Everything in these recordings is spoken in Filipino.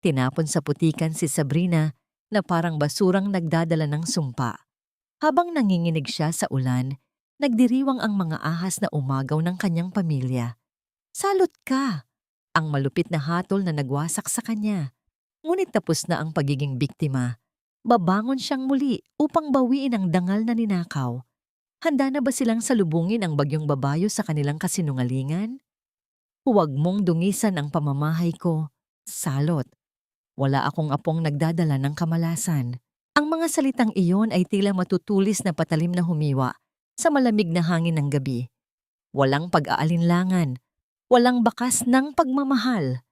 Tinapon sa putikan si Sabrina na parang basurang nagdadala ng sumpa. Habang nanginginig siya sa ulan, nagdiriwang ang mga ahas na umagaw ng kanyang pamilya. Salot ka! Ang malupit na hatol na nagwasak sa kanya. Ngunit tapos na ang pagiging biktima. Babangon siyang muli upang bawiin ang dangal na ninakaw. Handa na ba silang salubungin ang bagyong babayo sa kanilang kasinungalingan? Huwag mong dungisan ang pamamahay ko. Salot. Wala akong apong nagdadala ng kamalasan. Ang mga salitang iyon ay tila matutulis na patalim na humiwa sa malamig na hangin ng gabi. Walang pag-aalinlangan. Walang bakas ng pagmamahal.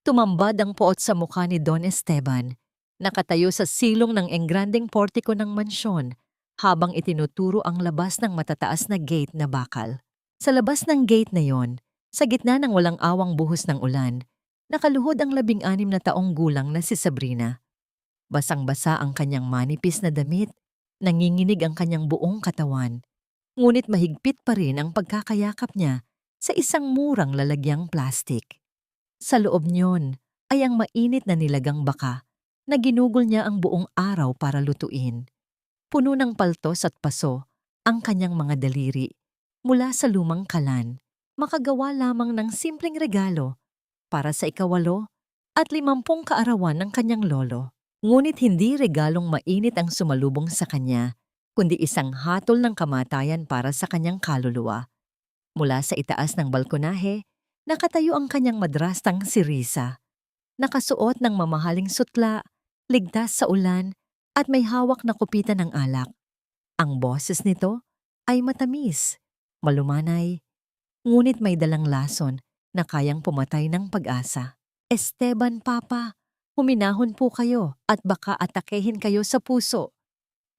Tumambad ang poot sa mukha ni Don Esteban, nakatayo sa silong ng engrandeng portiko ng mansyon habang itinuturo ang labas ng matataas na gate na bakal. Sa labas ng gate na yon, sa gitna ng walang awang buhos ng ulan, nakaluhod ang 16 na taong gulang na si Sabrina. Basang-basa ang kanyang manipis na damit, nanginginig ang kanyang buong katawan, ngunit mahigpit pa rin ang pagkakayakap niya sa isang murang lalagyang plastik. Sa loob niyon ay ang mainit na nilagang baka na ginugol niya ang buong araw para lutuin. Puno ng paltos at paso ang kanyang mga daliri mula sa lumang kalan, makagawa lamang ng simpleng regalo para sa 8 at 50 kaarawan ng kanyang lolo. Ngunit hindi regalong mainit ang sumalubong sa kanya, kundi isang hatol ng kamatayan para sa kanyang kaluluwa. Mula sa itaas ng balkonahe, nakatayo ang kanyang madrastang si Risa. Nakasuot ng mamahaling sutla, ligtas sa ulan, at may hawak na kupitan ng alak. Ang boses nito ay matamis, malumanay, ngunit may dalang lason na kayang pumatay ng pag-asa. Esteban, Papa, huminahon po kayo at baka atakehin kayo sa puso.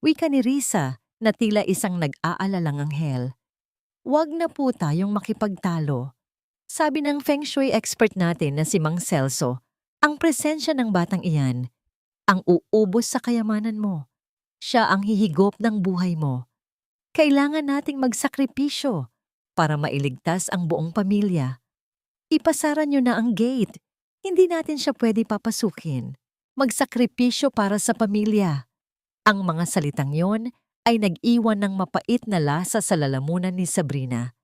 Wika ni Risa na tila isang nag-aalalang anghel. Huwag na po tayong makipagtalo. Sabi ng Feng Shui expert natin na si Mang Celso, ang presensya ng batang iyan ang uubos sa kayamanan mo. Siya ang hihigop ng buhay mo. Kailangan nating magsakripisyo para mailigtas ang buong pamilya. Ipasara niyo na ang gate. Hindi natin siya pwede papasukin. Magsakripisyo para sa pamilya. Ang mga salitang yon ay nag-iwan ng mapait na lasa sa lalamunan ni Sabrina.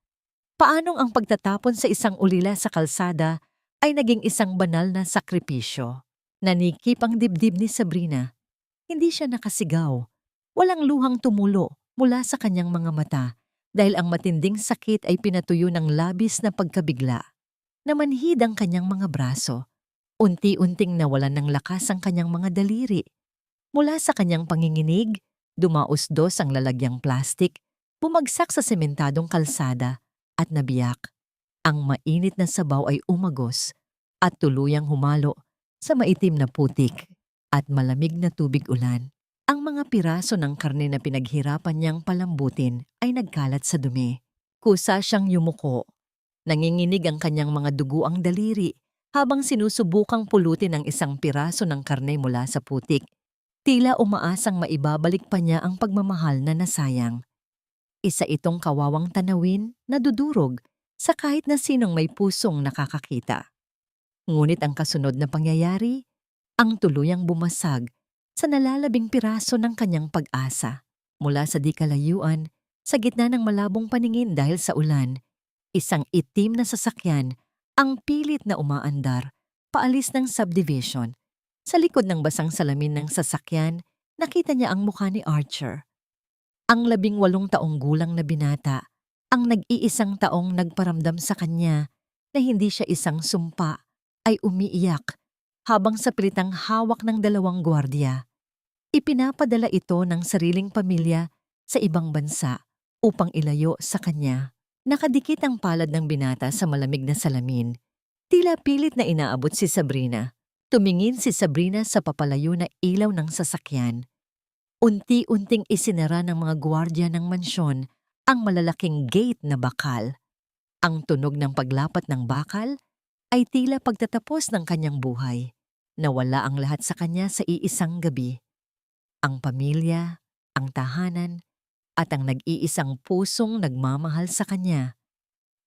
Paanong ang pagtatapon sa isang ulila sa kalsada ay naging isang banal na sakripisyo? Nanikip ang dibdib ni Sabrina. Hindi siya nakasigaw. Walang luhang tumulo mula sa kanyang mga mata dahil ang matinding sakit ay pinatuyo ng labis na pagkabigla. Namanhid ang kanyang mga braso. Unti-unting nawalan ng lakas ang kanyang mga daliri. Mula sa kanyang panginginig, dumausdos ang lalagyang plastik, bumagsak sa sementadong kalsada at nabiyak. Ang mainit na sabaw ay umagos at tuluyang humalo sa maitim na putik at malamig na tubig ulan. Ang mga piraso ng karne na pinaghirapan niyang palambutin ay nagkalat sa dumi. Kusa siyang yumuko. Nanginginig ang kanyang mga duguang daliri habang sinusubukang pulutin ang isang piraso ng karne mula sa putik. Tila umaasang maibabalik pa niya ang pagmamahal na nasayang. Isa itong kawawang tanawin na dudurog sa kahit na sinong may pusong nakakakita. Ngunit ang kasunod na pangyayari, ang tuluyang bumasag sa nalalabing piraso ng kanyang pag-asa. Mula sa di kalayuan, sa gitna ng malabong paningin dahil sa ulan, isang itim na sasakyan ang pilit na umaandar paalis ng subdivision. Sa likod ng basang salamin ng sasakyan, nakita niya ang mukha ni Archer. Ang 18 taong gulang na binata, ang nag-iisang taong nagparamdam sa kanya na hindi siya isang sumpa, ay umiiyak habang sa pilitang hawak ng 2 gwardiya. Ipinapadala ito ng sariling pamilya sa ibang bansa upang ilayo sa kanya. Nakadikit ang palad ng binata sa malamig na salamin. Tila pilit na inaabot si Sabrina. Tumingin si Sabrina sa papalayo na ilaw ng sasakyan. Unti-unting isinara ng mga gwardiya ng mansyon ang malalaking gate na bakal. Ang tunog ng paglapat ng bakal ay tila pagtatapos ng kanyang buhay. Nawala ang lahat sa kanya sa iisang gabi. Ang pamilya, ang tahanan, at ang nag-iisang pusong nagmamahal sa kanya.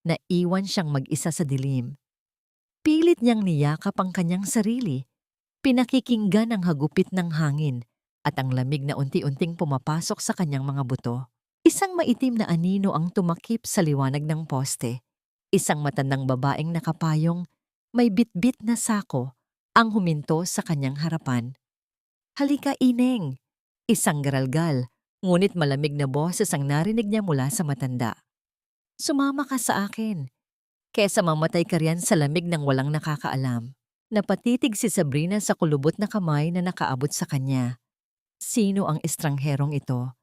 Naiwan siyang mag-isa sa dilim. Pilit niyang niyakap ang kanyang sarili, Pinakikinggan ang hagupit ng hangin at ang lamig na unti-unting pumapasok sa kanyang mga buto. Isang maitim na anino ang tumakip sa liwanag ng poste. Isang matandang babaeng nakapayong, may bitbit na sako, ang huminto sa kanyang harapan. "Halika, Ineng!" Isang garalgal, ngunit malamig na boses ang narinig niya mula sa matanda. "Sumama ka sa akin, kesa mamatay ka riyan sa lamig ng walang nakakaalam." Napatitig si Sabrina sa kulubot na kamay na nakaabot sa kanya. Sino ang estrangherong ito?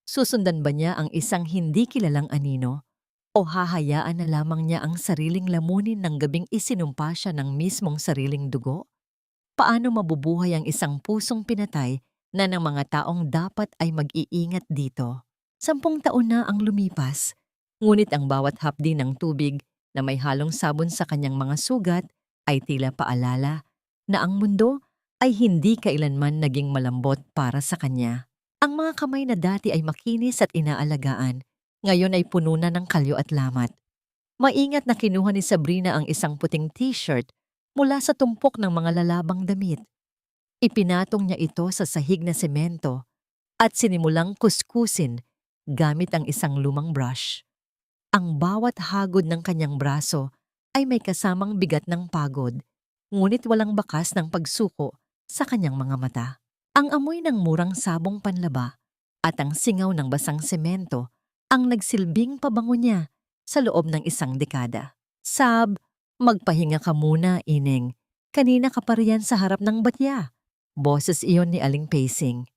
Susundan ba niya ang isang hindi kilalang anino? O hahayaan na lamang niya ang sariling lamunin ng gabing isinumpa siya ng mismong sariling dugo? Paano mabubuhay ang isang pusong pinatay na ng mga taong dapat ay mag-iingat dito? 10 taon na ang lumipas, ngunit ang bawat hapdi ng tubig na may halong sabon sa kanyang mga sugat ay tila paalala na ang mundo ay hindi kailanman naging malambot para sa kanya. Ang mga kamay na dati ay makinis at inaalagaan, ngayon ay puno na ng kalyo at lamat. Maingat na kinuha ni Sabrina ang isang puting t-shirt mula sa tumpok ng mga lalabang damit. Ipinatong niya ito sa sahig na semento at sinimulang kuskusin gamit ang isang lumang brush. Ang bawat hagod ng kanyang braso ay may kasamang bigat ng pagod, ngunit walang bakas ng pagsuko sa kanyang mga mata. Ang amoy ng murang sabong panlaba at ang singaw ng basang semento ang nagsilbing pabango niya sa loob ng isang dekada. "Sab, magpahinga ka muna, Ineng. Kanina ka pa riyan sa harap ng batya." Boses iyon ni Aling Pacing.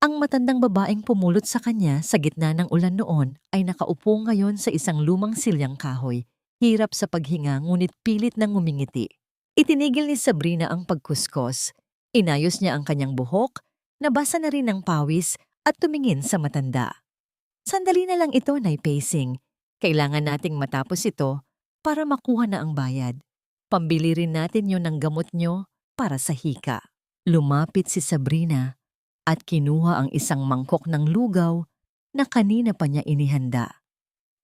Ang matandang babaeng pumulot sa kanya sa gitna ng ulan noon ay nakaupo ngayon sa isang lumang silyang kahoy, hirap sa paghinga ngunit pilit nang ngumingiti. Itinigil ni Sabrina ang pagkuskos, inayos niya ang kanyang buhok, nabasa na rin ng pawis at tumingin sa matanda. "Sandali na lang ito, Nay Pacing. Kailangan nating matapos ito para makuha na ang bayad. Pambili rin natin yon ng gamot nyo para sa hika." Lumapit si Sabrina at kinuha ang isang mangkok ng lugaw na kanina pa niya inihanda.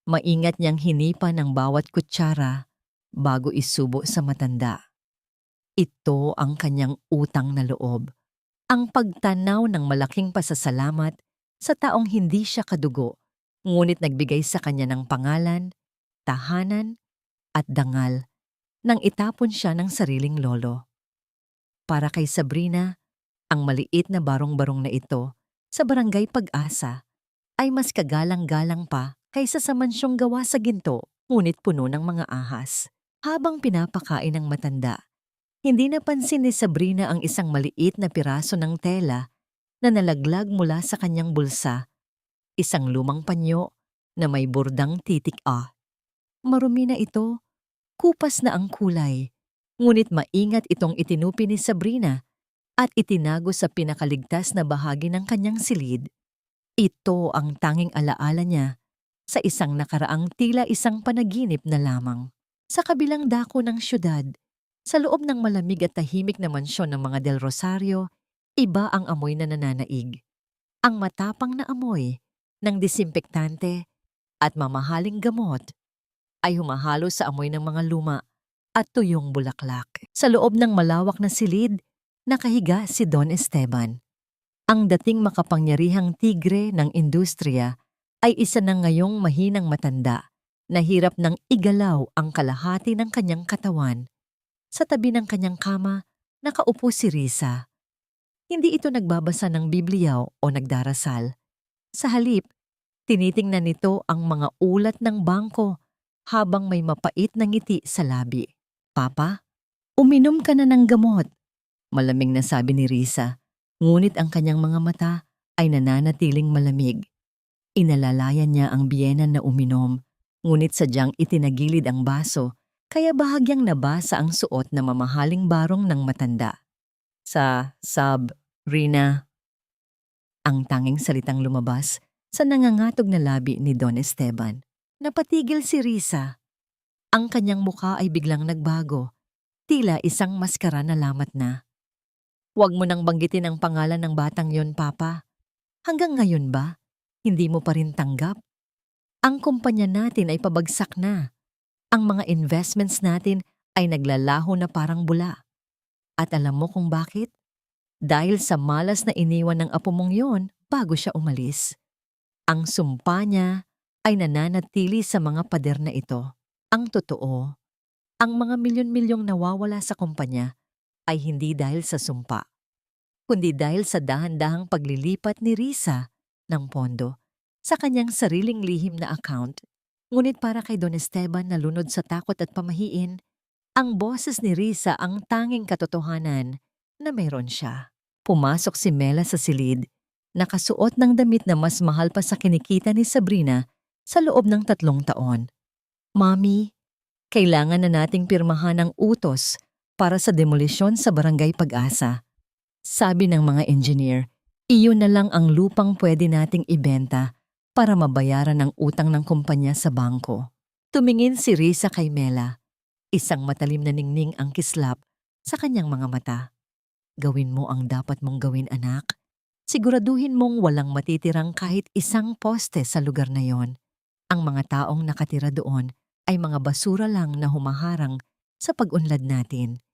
Maingat niyang hinipa ng bawat kutsara bago isubo sa matanda. Ito ang kanyang utang na loob, ang pagtanaw ng malaking pasasalamat sa taong hindi siya kadugo, ngunit nagbigay sa kanya ng pangalan, tahanan, at dangal nang itapon siya ng sariling lolo. Para kay Sabrina, ang maliit na barong-barong na ito sa Barangay Pag-asa ay mas kagalang-galang pa kaysa sa mansyong gawa sa ginto ngunit puno ng mga ahas. Habang pinapakain ng matanda, hindi napansin ni Sabrina ang isang maliit na piraso ng tela na nalaglag mula sa kanyang bulsa, isang lumang panyo na may bordang titik A. Marumi na ito, kupas na ang kulay, ngunit maingat itong itinupi ni Sabrina at itinago sa pinakaligtas na bahagi ng kanyang silid. Ito ang tanging alaala niya sa isang nakaraang tila isang panaginip na lamang. Sa kabilang dako ng syudad, sa loob ng malamig at tahimik na mansyon ng mga Del Rosario, iba ang amoy na nananaig. Ang matapang na amoy ng disinfektante at mamahaling gamot ay humahalo sa amoy ng mga luma at tuyong bulaklak. Sa loob ng malawak na silid, nakahiga si Don Esteban. Ang dating makapangyarihang tigre ng industriya ay isa na ngayong mahinang matanda na hirap ng igalaw ang kalahati ng kanyang katawan. Sa tabi ng kanyang kama, nakaupo si Risa. Hindi ito nagbabasa ng Biblia o nagdarasal. Sa halip, tinitingnan nito ang mga ulat ng bangko habang may mapait na ngiti sa labi. "Papa, uminom ka na ng gamot," malamig na sabi ni Risa, ngunit ang kanyang mga mata ay nananatiling malamig. Inalalayan niya ang biyenan na uminom, ngunit sadyang itinagilid ang baso, kaya bahagyang nabasa ang suot na mamahaling barong ng matanda. Rina, ang tanging salitang lumabas sa nangangatog na labi ni Don Esteban. Napatigil si Risa. Ang kanyang mukha ay biglang nagbago, tila isang maskara na lamat na. "Huwag mo nang banggitin ang pangalan ng batang yon, Papa. Hanggang ngayon ba, hindi mo pa rin tanggap? Ang kumpanya natin ay pabagsak na. Ang mga investments natin ay naglalaho na parang bula. At alam mo kung bakit? Dahil sa malas na iniwan ng apo mong yon bago siya umalis. Ang sumpa niya ay nananatili sa mga pader na ito. Ang totoo, ang mga milyon-milyong nawawala sa kumpanya ay hindi dahil sa sumpa, kundi dahil sa dahan-dahang paglilipat ni Risa ng pondo sa kanyang sariling lihim na account. Ngunit para kay Don Esteban na lunod sa takot at pamahiin, ang boses ni Risa ang tanging katotohanan na mayroon siya. Pumasok si Mela sa silid, nakasuot ng damit na mas mahal pa sa kinikita ni Sabrina sa loob ng 3 taon. Mami, kailangan na nating pirmahan ang utos para sa demolisyon sa Barangay Pag-asa. Sabi ng mga engineer, iyon na lang ang lupang pwede nating ibenta para mabayaran ang utang ng kumpanya sa bangko. Tumingin si Risa kay Mela. Isang matalim na ningning ang kislap sa kanyang mga mata. Gawin mo ang dapat mong gawin, anak. Siguraduhin mong walang matitirang kahit isang poste sa lugar na yon. Ang mga taong nakatira doon ay mga basura lang na humaharang sa pag-unlad natin.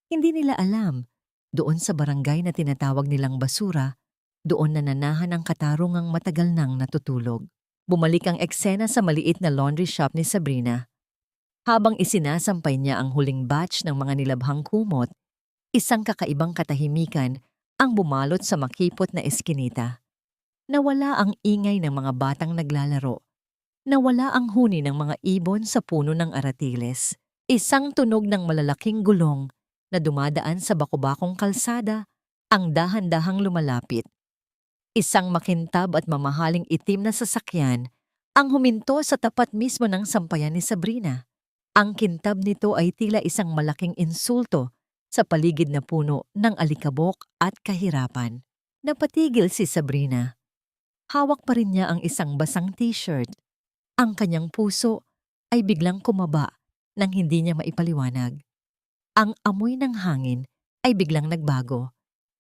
Hindi nila alam, doon sa barangay na tinatawag nilang basura, doon nananahan ang katarungang matagal nang natutulog. Bumalik ang eksena sa maliit na laundry shop ni Sabrina. Habang isinasampay niya ang huling batch ng mga nilabhang kumot, isang kakaibang katahimikan ang bumalot sa makipot na eskinita. Nawala ang ingay ng mga batang naglalaro. Nawala ang huni ng mga ibon sa puno ng aratiles. Isang tunog ng malalaking gulong na dumadaan sa bakubakong kalsada ang dahan-dahang lumalapit. Isang makintab at mamahaling itim na sasakyan ang huminto sa tapat mismo ng sampayan ni Sabrina. Ang kintab nito ay tila isang malaking insulto sa paligid na puno ng alikabok at kahirapan. Napatigil si Sabrina. Hawak pa rin niya ang isang basang t-shirt. Ang kanyang puso ay biglang kumaba nang hindi niya maipaliwanag. Ang amoy ng hangin ay biglang nagbago.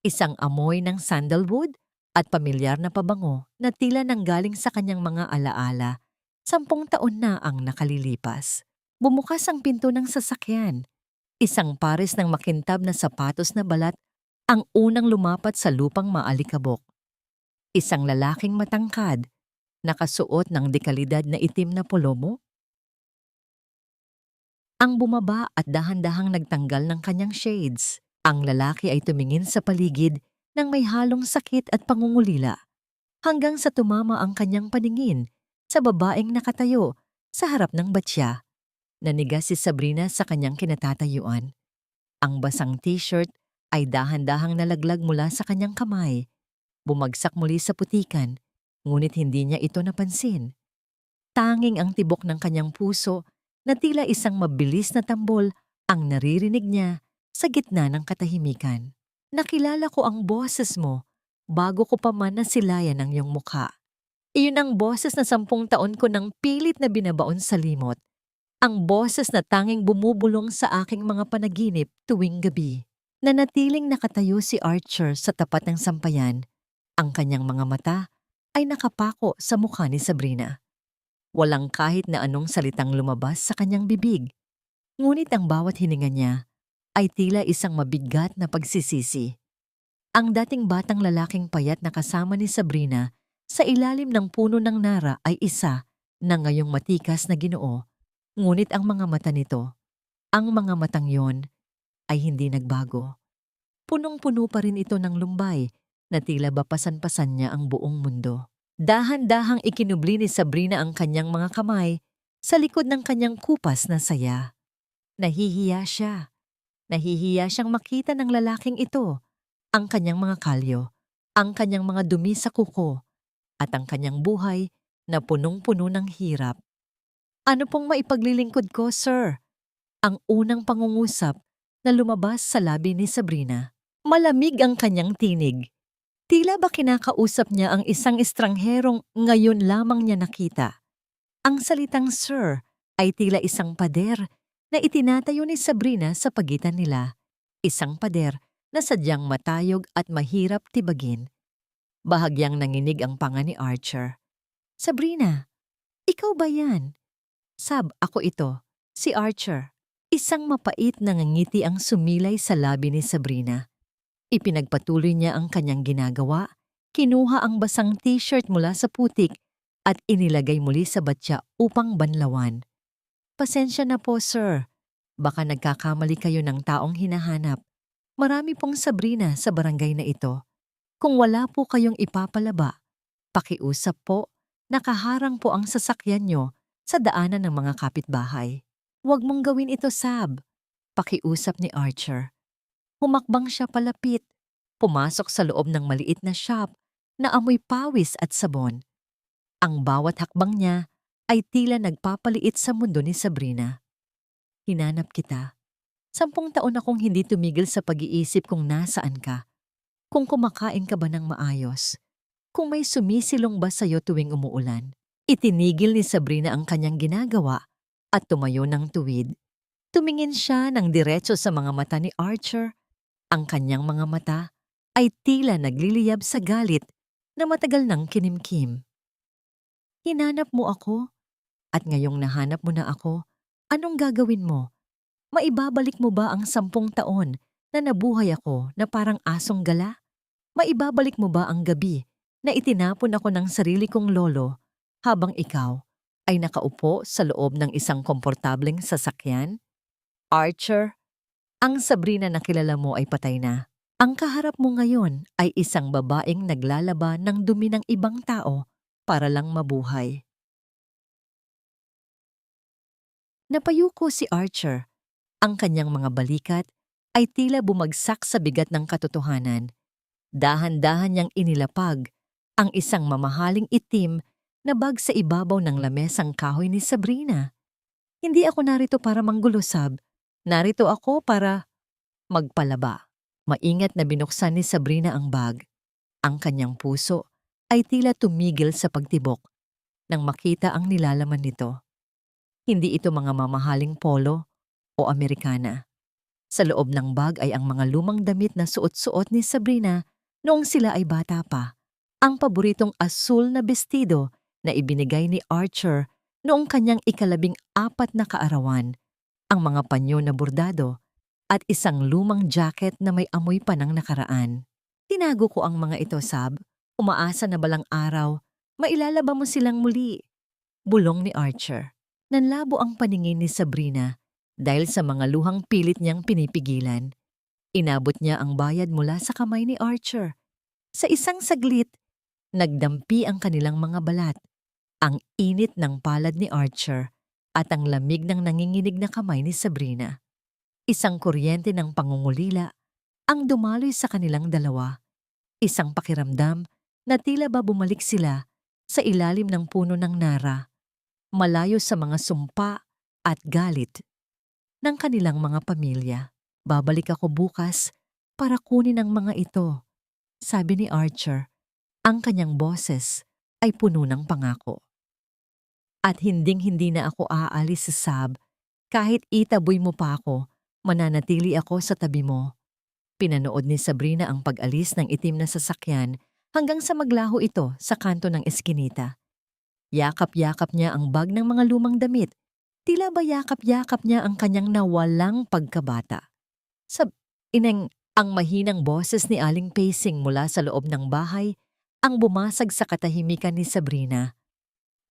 Isang amoy ng sandalwood at pamilyar na pabango na tila nanggaling sa kanyang mga alaala. 10 taon na ang nakalilipas. Bumukas ang pinto ng sasakyan. Isang pares ng makintab na sapatos na balat ang unang lumapat sa lupang maalikabok. Isang lalaking matangkad, nakasuot ng dekalidad na itim na polomo. Ang bumaba at dahan-dahang nagtanggal ng kanyang shades. Ang lalaki ay tumingin sa paligid nang may halong sakit at pangungulila, hanggang sa tumama ang kanyang paningin sa babaeng nakatayo sa harap ng batya. Nanigas si Sabrina sa kanyang kinatatayuan. Ang basang t-shirt ay dahan-dahang nalaglag mula sa kanyang kamay. Bumagsak muli sa putikan, ngunit hindi niya ito napansin. Tanging ang tibok ng kanyang puso na tila isang mabilis na tambol ang naririnig niya sa gitna ng katahimikan. Nakilala ko ang boses mo bago ko pa man nasilayan ang iyong mukha. Iyon ang boses na 10 taon ko nang pilit na binabaon sa limot. Ang boses na tanging bumubulong sa aking mga panaginip tuwing gabi. Nanatiling nakatayo si Archer sa tapat ng sampayan. Ang kanyang mga mata ay nakapako sa mukha ni Sabrina. Walang kahit na anong salitang lumabas sa kanyang bibig. Ngunit ang bawat hininga niya ay tila isang mabigat na pagsisisi. Ang dating batang lalaking payat na kasama ni Sabrina sa ilalim ng puno ng nara ay isa na ngayong matikas na Ginoo. Ngunit ang mga mata nito, ang mga matang yon, ay hindi nagbago. Punong-puno pa rin ito ng lumbay na tila bapasan-pasan niya ang buong mundo. Dahan-dahang ikinubli ni Sabrina ang kanyang mga kamay sa likod ng kanyang kupas na saya. Nahihiya siya. Nahihiya siyang makita ng lalaking ito, ang kanyang mga kalyo, ang kanyang mga dumi sa kuko, at ang kanyang buhay na punong-puno ng hirap. Ano pong maipaglilingkod ko, sir? Ang unang pangungusap na lumabas sa labi ni Sabrina. Malamig ang kanyang tinig. Tila ba kinakausap niya ang isang estrangherong ngayon lamang niya nakita. Ang salitang sir ay tila isang pader na itinatayo ni Sabrina sa pagitan nila. Isang pader na sadyang matayog at mahirap tibagin. Bahagyang nanginig ang panga ni Archer. Sabrina, ikaw ba yan? Sab, ako ito. Si Archer. Isang mapait na ngiti ang sumilay sa labi ni Sabrina. Ipinagpatuloy niya ang kanyang ginagawa, kinuha ang basang t-shirt mula sa putik at inilagay muli sa batya upang banlawan. Pasensya na po, sir. Baka nagkakamali kayo ng taong hinahanap. Marami pong Sabrina sa barangay na ito. Kung wala po kayong ipapalaba, pakiusap po, nakaharang po ang sasakyan nyo sa daanan ng mga kapitbahay. Huwag mong gawin ito, Sab. Pakiusap ni Archer. Humakbang siya palapit, pumasok sa loob ng maliit na shop na amoy pawis at sabon. Ang bawat hakbang niya ay tila nagpapaliit sa mundo ni Sabrina. Hinanap kita. 10 taon akong hindi tumigil sa pag-iisip kung nasaan ka. Kung kumakain ka ba ng maayos. Kung may sumisilong ba sa'yo tuwing umuulan. Itinigil ni Sabrina ang kanyang ginagawa at tumayo ng tuwid. Tumingin siya ng diretso sa mga mata ni Archer. Ang kanyang mga mata ay tila nagliliyab sa galit na matagal nang kinimkim. Hinanap mo ako at ngayong nahanap mo na ako, anong gagawin mo? Maibabalik mo ba ang 10 taon na nabuhay ako na parang asong gala? Maibabalik mo ba ang gabi na itinapon ako ng sarili kong lolo habang ikaw ay nakaupo sa loob ng isang komportableng sasakyan? Archer, ang Sabrina na kilala mo ay patay na. Ang kaharap mo ngayon ay isang babaeng naglalaba ng dumi ng ibang tao para lang mabuhay. Napayuko si Archer. Ang kanyang mga balikat ay tila bumagsak sa bigat ng katotohanan. Dahan-dahan niyang inilapag ang isang mamahaling itim na bag sa ibabaw ng lamesang kahoy ni Sabrina. Hindi ako narito para manggulusab. Narito ako para magpalaba. Maingat na binuksan ni Sabrina ang bag. Ang kanyang puso ay tila tumigil sa pagtibok nang makita ang nilalaman nito. Hindi ito mga mamahaling polo o Amerikana. Sa loob ng bag ay ang mga lumang damit na suot-suot ni Sabrina noong sila ay bata pa. Ang paboritong asul na bestido na ibinigay ni Archer noong kanyang 14 na kaarawan. Ang mga panyo na bordado at isang lumang jacket na may amoy pa ng nakaraan. Tinago ko ang mga ito, Sab. Umaasa na balang araw, mailalaba mo silang muli. Bulong ni Archer. Nanlabo ang paningin ni Sabrina dahil sa mga luhang pilit niyang pinipigilan. Inabot niya ang bayad mula sa kamay ni Archer. Sa isang saglit, nagdampi ang kanilang mga balat. Ang init ng palad ni Archer at ang lamig ng nanginginig na kamay ni Sabrina. Isang kuryente ng pangungulila ang dumaloy sa kanilang dalawa. Isang pakiramdam na tila ba bumalik sila sa ilalim ng puno ng nara, malayo sa mga sumpa at galit ng kanilang mga pamilya. Babalik ako bukas para kunin ang mga ito, sabi ni Archer. Ang kanyang boses ay puno ng pangako. At hinding-hindi na ako aalis sa Sab. Kahit itaboy mo pa ako, mananatili ako sa tabi mo. Pinanood ni Sabrina ang pag-alis ng itim na sasakyan hanggang sa maglaho ito sa kanto ng eskinita. Yakap-yakap niya ang bag ng mga lumang damit. Tila ba yakap-yakap niya ang kanyang nawalang pagkabata. Ineng, ang mahinang boses ni Aling Pacing mula sa loob ng bahay ang bumasag sa katahimikan ni Sabrina.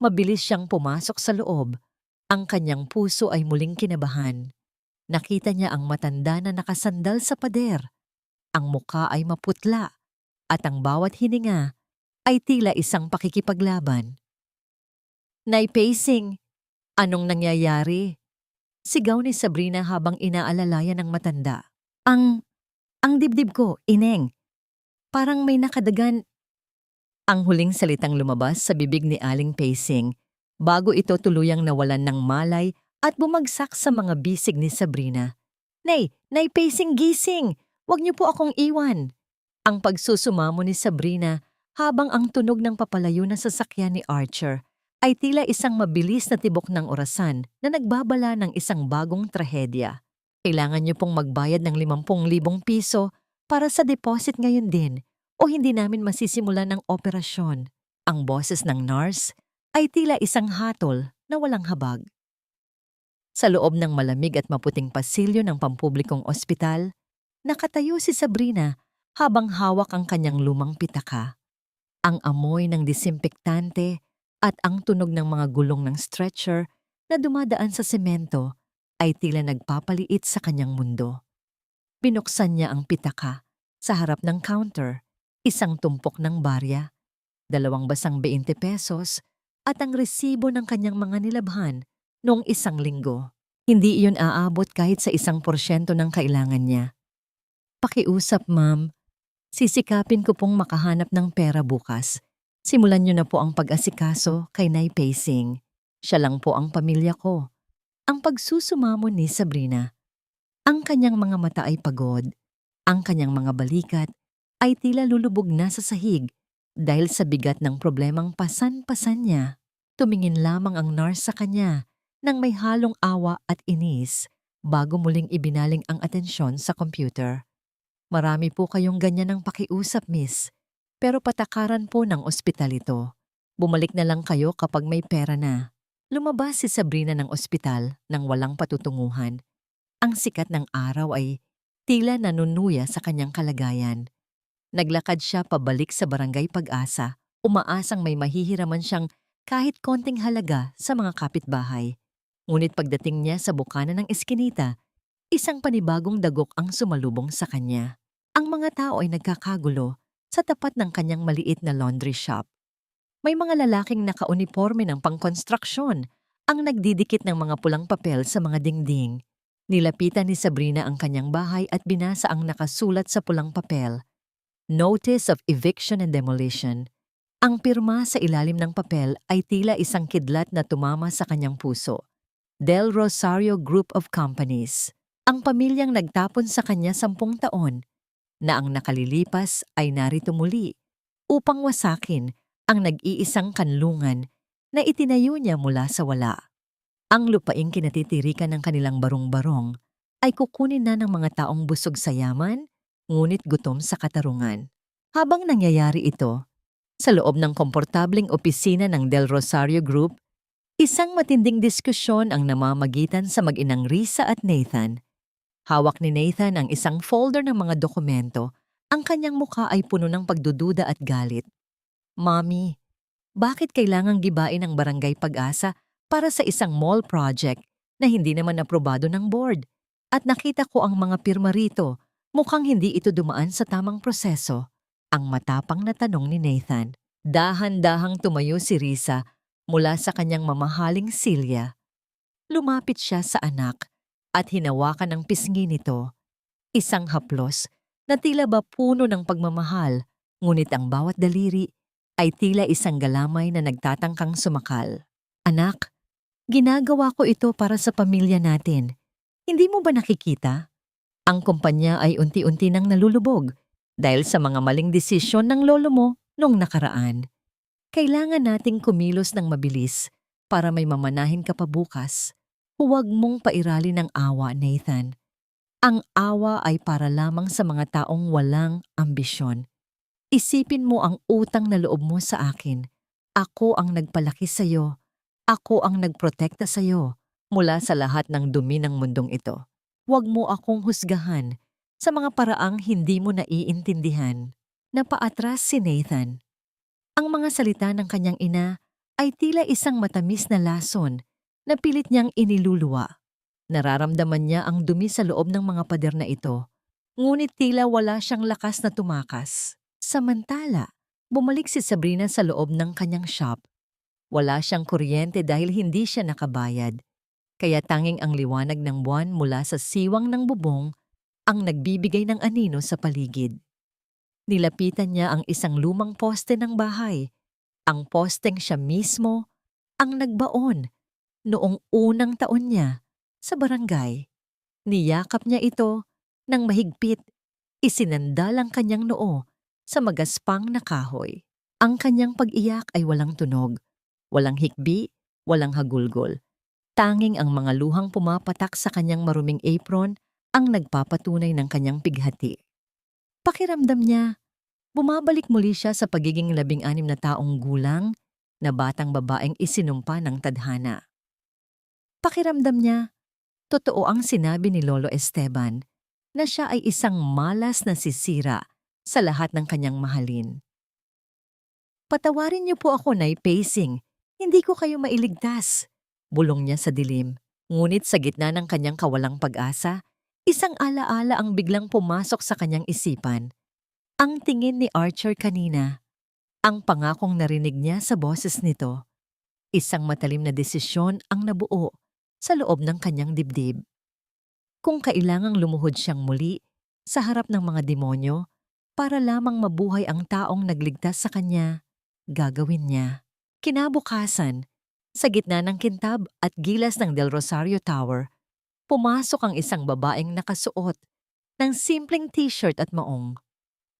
Mabilis siyang pumasok sa loob. Ang kanyang puso ay muling kinabahan. Nakita niya ang matanda na nakasandal sa pader. Ang muka ay maputla at ang bawat hininga ay tila isang pakikipaglaban. Nay Pacing, anong nangyayari? Sigaw ni Sabrina habang inaalalayan ng matanda. Ang dibdib ko, Ineng. Parang may nakadagan. Ang huling salitang lumabas sa bibig ni Aling Pacing bago ito tuluyang nawalan ng malay at bumagsak sa mga bisig ni Sabrina. Nay Pacing, gising! Huwag niyo po akong iwan! Ang pagsusumamo ni Sabrina habang ang tunog ng papalayo na sasakyan ni Archer ay tila isang mabilis na tibok ng orasan na nagbabala ng isang bagong trahedya. Kailangan niyo pong magbayad ng 50,000 piso para sa deposit ngayon din o hindi namin masisimulan ng operasyon. Ang boses ng nurse ay tila isang hatol na walang habag. Sa loob ng malamig at maputing pasilyo ng pampublikong ospital, nakatayo si Sabrina habang hawak ang kanyang lumang pitaka. Ang amoy ng disinfektante at ang tunog ng mga gulong ng stretcher na dumadaan sa semento ay tila nagpapaliit sa kanyang mundo. Binuksan niya ang pitaka. Sa harap ng counter, isang tumpok ng barya, 2 pesos at ang resibo ng kanyang mga nilabhan noong 1 linggo. Hindi iyon aabot kahit sa 1% ng kailangan niya. Pakiusap, ma'am. Sisikapin ko pong makahanap ng pera bukas. Simulan niyo na po ang pag-asikaso kay Nay Pacing. Siya lang po ang pamilya ko. Ang pagsusumamo ni Sabrina. Ang kanyang mga mata ay pagod. Ang kanyang mga balikat ay tila lulubog na sa sahig dahil sa bigat ng problemang pasan-pasan niya. Tumingin lamang ang nurse sa kanya nang may halong awa at inis bago muling ibinaling ang atensyon sa computer. Marami po kayong ganyan ng pakiusap, miss. Pero patakaran po ng ospital ito. Bumalik na lang kayo kapag may pera na. Lumabas si Sabrina ng ospital nang walang patutunguhan. Ang sikat ng araw ay tila nanunuya sa kanyang kalagayan. Naglakad siya pabalik sa Barangay Pag-asa, umaasang may mahihiraman siyang kahit konting halaga sa mga kapitbahay. Ngunit pagdating niya sa bukana ng eskinita, isang panibagong dagok ang sumalubong sa kanya. Ang mga tao ay nagkakagulo sa tapat ng kanyang maliit na laundry shop. May mga lalaking nakauniforme ng pangkonstruksyon ang nagdidikit ng mga pulang papel sa mga dingding. Nilapitan ni Sabrina ang kanyang bahay at binasa ang nakasulat sa pulang papel. Notice of Eviction and Demolition. Ang pirma sa ilalim ng papel ay tila isang kidlat na tumama sa kanyang puso. Del Rosario Group of Companies. Ang pamilyang nagtapon sa kanya 10 taon na ang nakalilipas ay narito muli upang wasakin ang nag-iisang kanlungan na itinayo niya mula sa wala. Ang lupaing kinatitirikan ng kanilang barong-barong ay kukunin na ng mga taong busog sa yaman, ngunit gutom sa katarungan. Habang nangyayari ito, sa loob ng komportableng opisina ng Del Rosario Group, isang matinding diskusyon ang namamagitan sa mag-inang Risa at Nathan. Hawak ni Nathan ang isang folder ng mga dokumento. Ang kanyang mukha ay puno ng pagdududa at galit. Mommy, bakit kailangang gibain ang Barangay Pag-asa para sa isang mall project na hindi naman aprobado ng board? At nakita ko ang mga pirma rito. Mukhang hindi ito dumaan sa tamang proseso. Ang matapang na tanong ni Nathan. Dahan-dahang tumayo si Risa mula sa kanyang mamahaling silya. Lumapit siya sa anak at hinawakan ang pisngi nito. Isang haplos na tila ba puno ng pagmamahal, ngunit ang bawat daliri ay tila isang galamay na nagtatangkang sumakal. Anak, ginagawa ko ito para sa pamilya natin. Hindi mo ba nakikita? Ang kumpanya ay unti-unti nang nalulubog dahil sa mga maling desisyon ng lolo mo nung nakaraan. Kailangan nating kumilos ng mabilis para may mamanahin ka pa bukas. Huwag mong pairali ng awa, Nathan. Ang awa ay para lamang sa mga taong walang ambisyon. Isipin mo ang utang na loob mo sa akin. Ako ang nagpalaki sa iyo. Ako ang nagprotekta sa iyo mula sa lahat ng dumi ng mundong ito. Huwag mo akong husgahan sa mga paraang hindi mo naiintindihan. Napaatras si Nathan. Ang mga salita ng kanyang ina ay tila isang matamis na lason na pilit niyang iniluluwa. Nararamdaman niya ang dumi sa loob ng mga pader na ito, ngunit tila wala siyang lakas na tumakas. Samantala, bumalik si Sabrina sa loob ng kanyang shop. Wala siyang kuryente dahil hindi siya nakabayad, kaya tanging ang liwanag ng buwan mula sa siwang ng bubong ang nagbibigay ng anino sa paligid. Nilapitan niya ang isang lumang poste ng bahay. Ang posteng siya mismo ang nagbaon noong unang taon niya sa barangay. Niyakap niya ito ng mahigpit. Isinandal ang kanyang noo sa magaspang na kahoy. Ang kanyang pag-iyak ay walang tunog, walang hikbi, walang hagulgol. Tanging ang mga luhang pumapatak sa kanyang maruming apron ang nagpapatunay ng kanyang pighati. Pakiramdam niya, bumabalik muli siya sa pagiging 16 na taong gulang na batang babaeng isinumpa ng tadhana. Pakiramdam niya, Totoo ang sinabi ni Lolo Esteban na siya ay isang malas na sisira sa lahat ng kanyang mahalin. "Patawarin niyo po ako, Nay Pacing. Hindi ko kayo mailigtas," bulong niya sa dilim. Ngunit sa gitna ng kanyang kawalang pag-asa, isang alaala ang biglang pumasok sa kanyang isipan. Ang tingin ni Archer kanina. Ang pangakong narinig niya sa boses nito. Isang matalim na desisyon ang nabuo sa loob ng kanyang dibdib. Kung kailangang lumuhod siyang muli sa harap ng mga demonyo para lamang mabuhay ang taong nagligtas sa kanya, gagawin niya. Kinabukasan, sa gitna ng kintab at gilas ng Del Rosario Tower, pumasok ang isang babaeng nakasuot ng simpleng t-shirt at maong.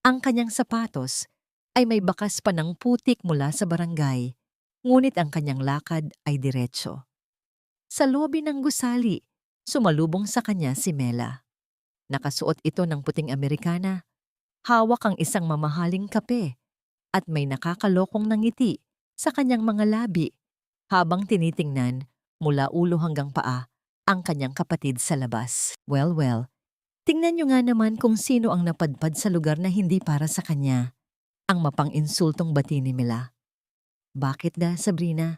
Ang kanyang sapatos ay may bakas pa ng putik mula sa barangay, ngunit ang kanyang lakad ay diretso. Sa lobi ng gusali, sumalubong sa kanya si Mela. Nakasuot ito ng puting Amerikana, hawak ang isang mamahaling kape, at may nakakalokong ngiti sa kanyang mga labi habang tinitingnan mula ulo hanggang paa ang kanyang kapatid sa labas. Well, tingnan niyo nga naman kung sino ang napadpad sa lugar na hindi para sa kanya. Ang mapang-insultong bati ni Mela. "Bakit da, Sabrina?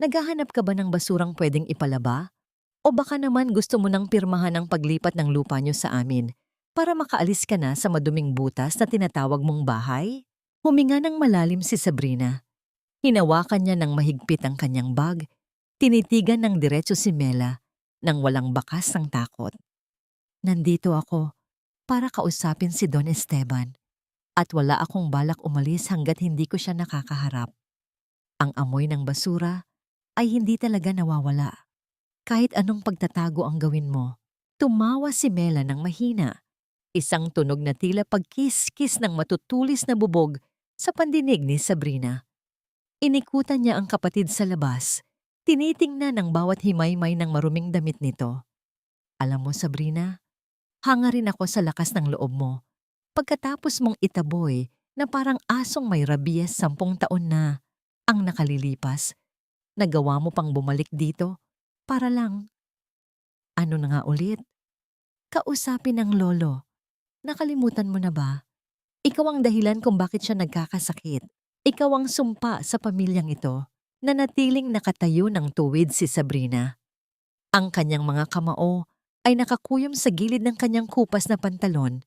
Naghahanap ka ba ng basurang pwedeng ipalaba? O baka naman gusto mo nang pirmahan ang paglipat ng lupa niyo sa amin para makaalis ka na sa maduming butas na tinatawag mong bahay?" Huminga ng malalim si Sabrina. Hinawakan niya ng mahigpit ang kanyang bag, tinitigan ng diretso si Mela nang walang bakas ng takot. "Nandito ako para kausapin si Don Esteban at wala akong balak umalis hanggat hindi ko siya nakakaharap. Ang amoy ng basura ay hindi talaga nawawala. Kahit anong pagtatago ang gawin mo." Tumawa si Mela ng mahina, isang tunog na tila pagkis-kis ng matutulis na bubog sa pandinig ni Sabrina. Inikutan niya ang kapatid sa labas, tinitingnan ang bawat himay-may ng maruming damit nito. "Alam mo, Sabrina, hanga rin ako sa lakas ng loob mo. Pagkatapos mong itaboy na parang asong may rabies 10 taon na ang nakalilipas, nagawa mo pang bumalik dito para lang. Ano na nga ulit? Kausapin ng lolo. Nakalimutan mo na ba? Ikaw ang dahilan kung bakit siya nagkakasakit. Ikaw ang sumpa sa pamilyang ito." Nanatiling nakatayo ng tuwid si Sabrina. Ang kanyang mga kamao ay nakakuyom sa gilid ng kanyang kupas na pantalon.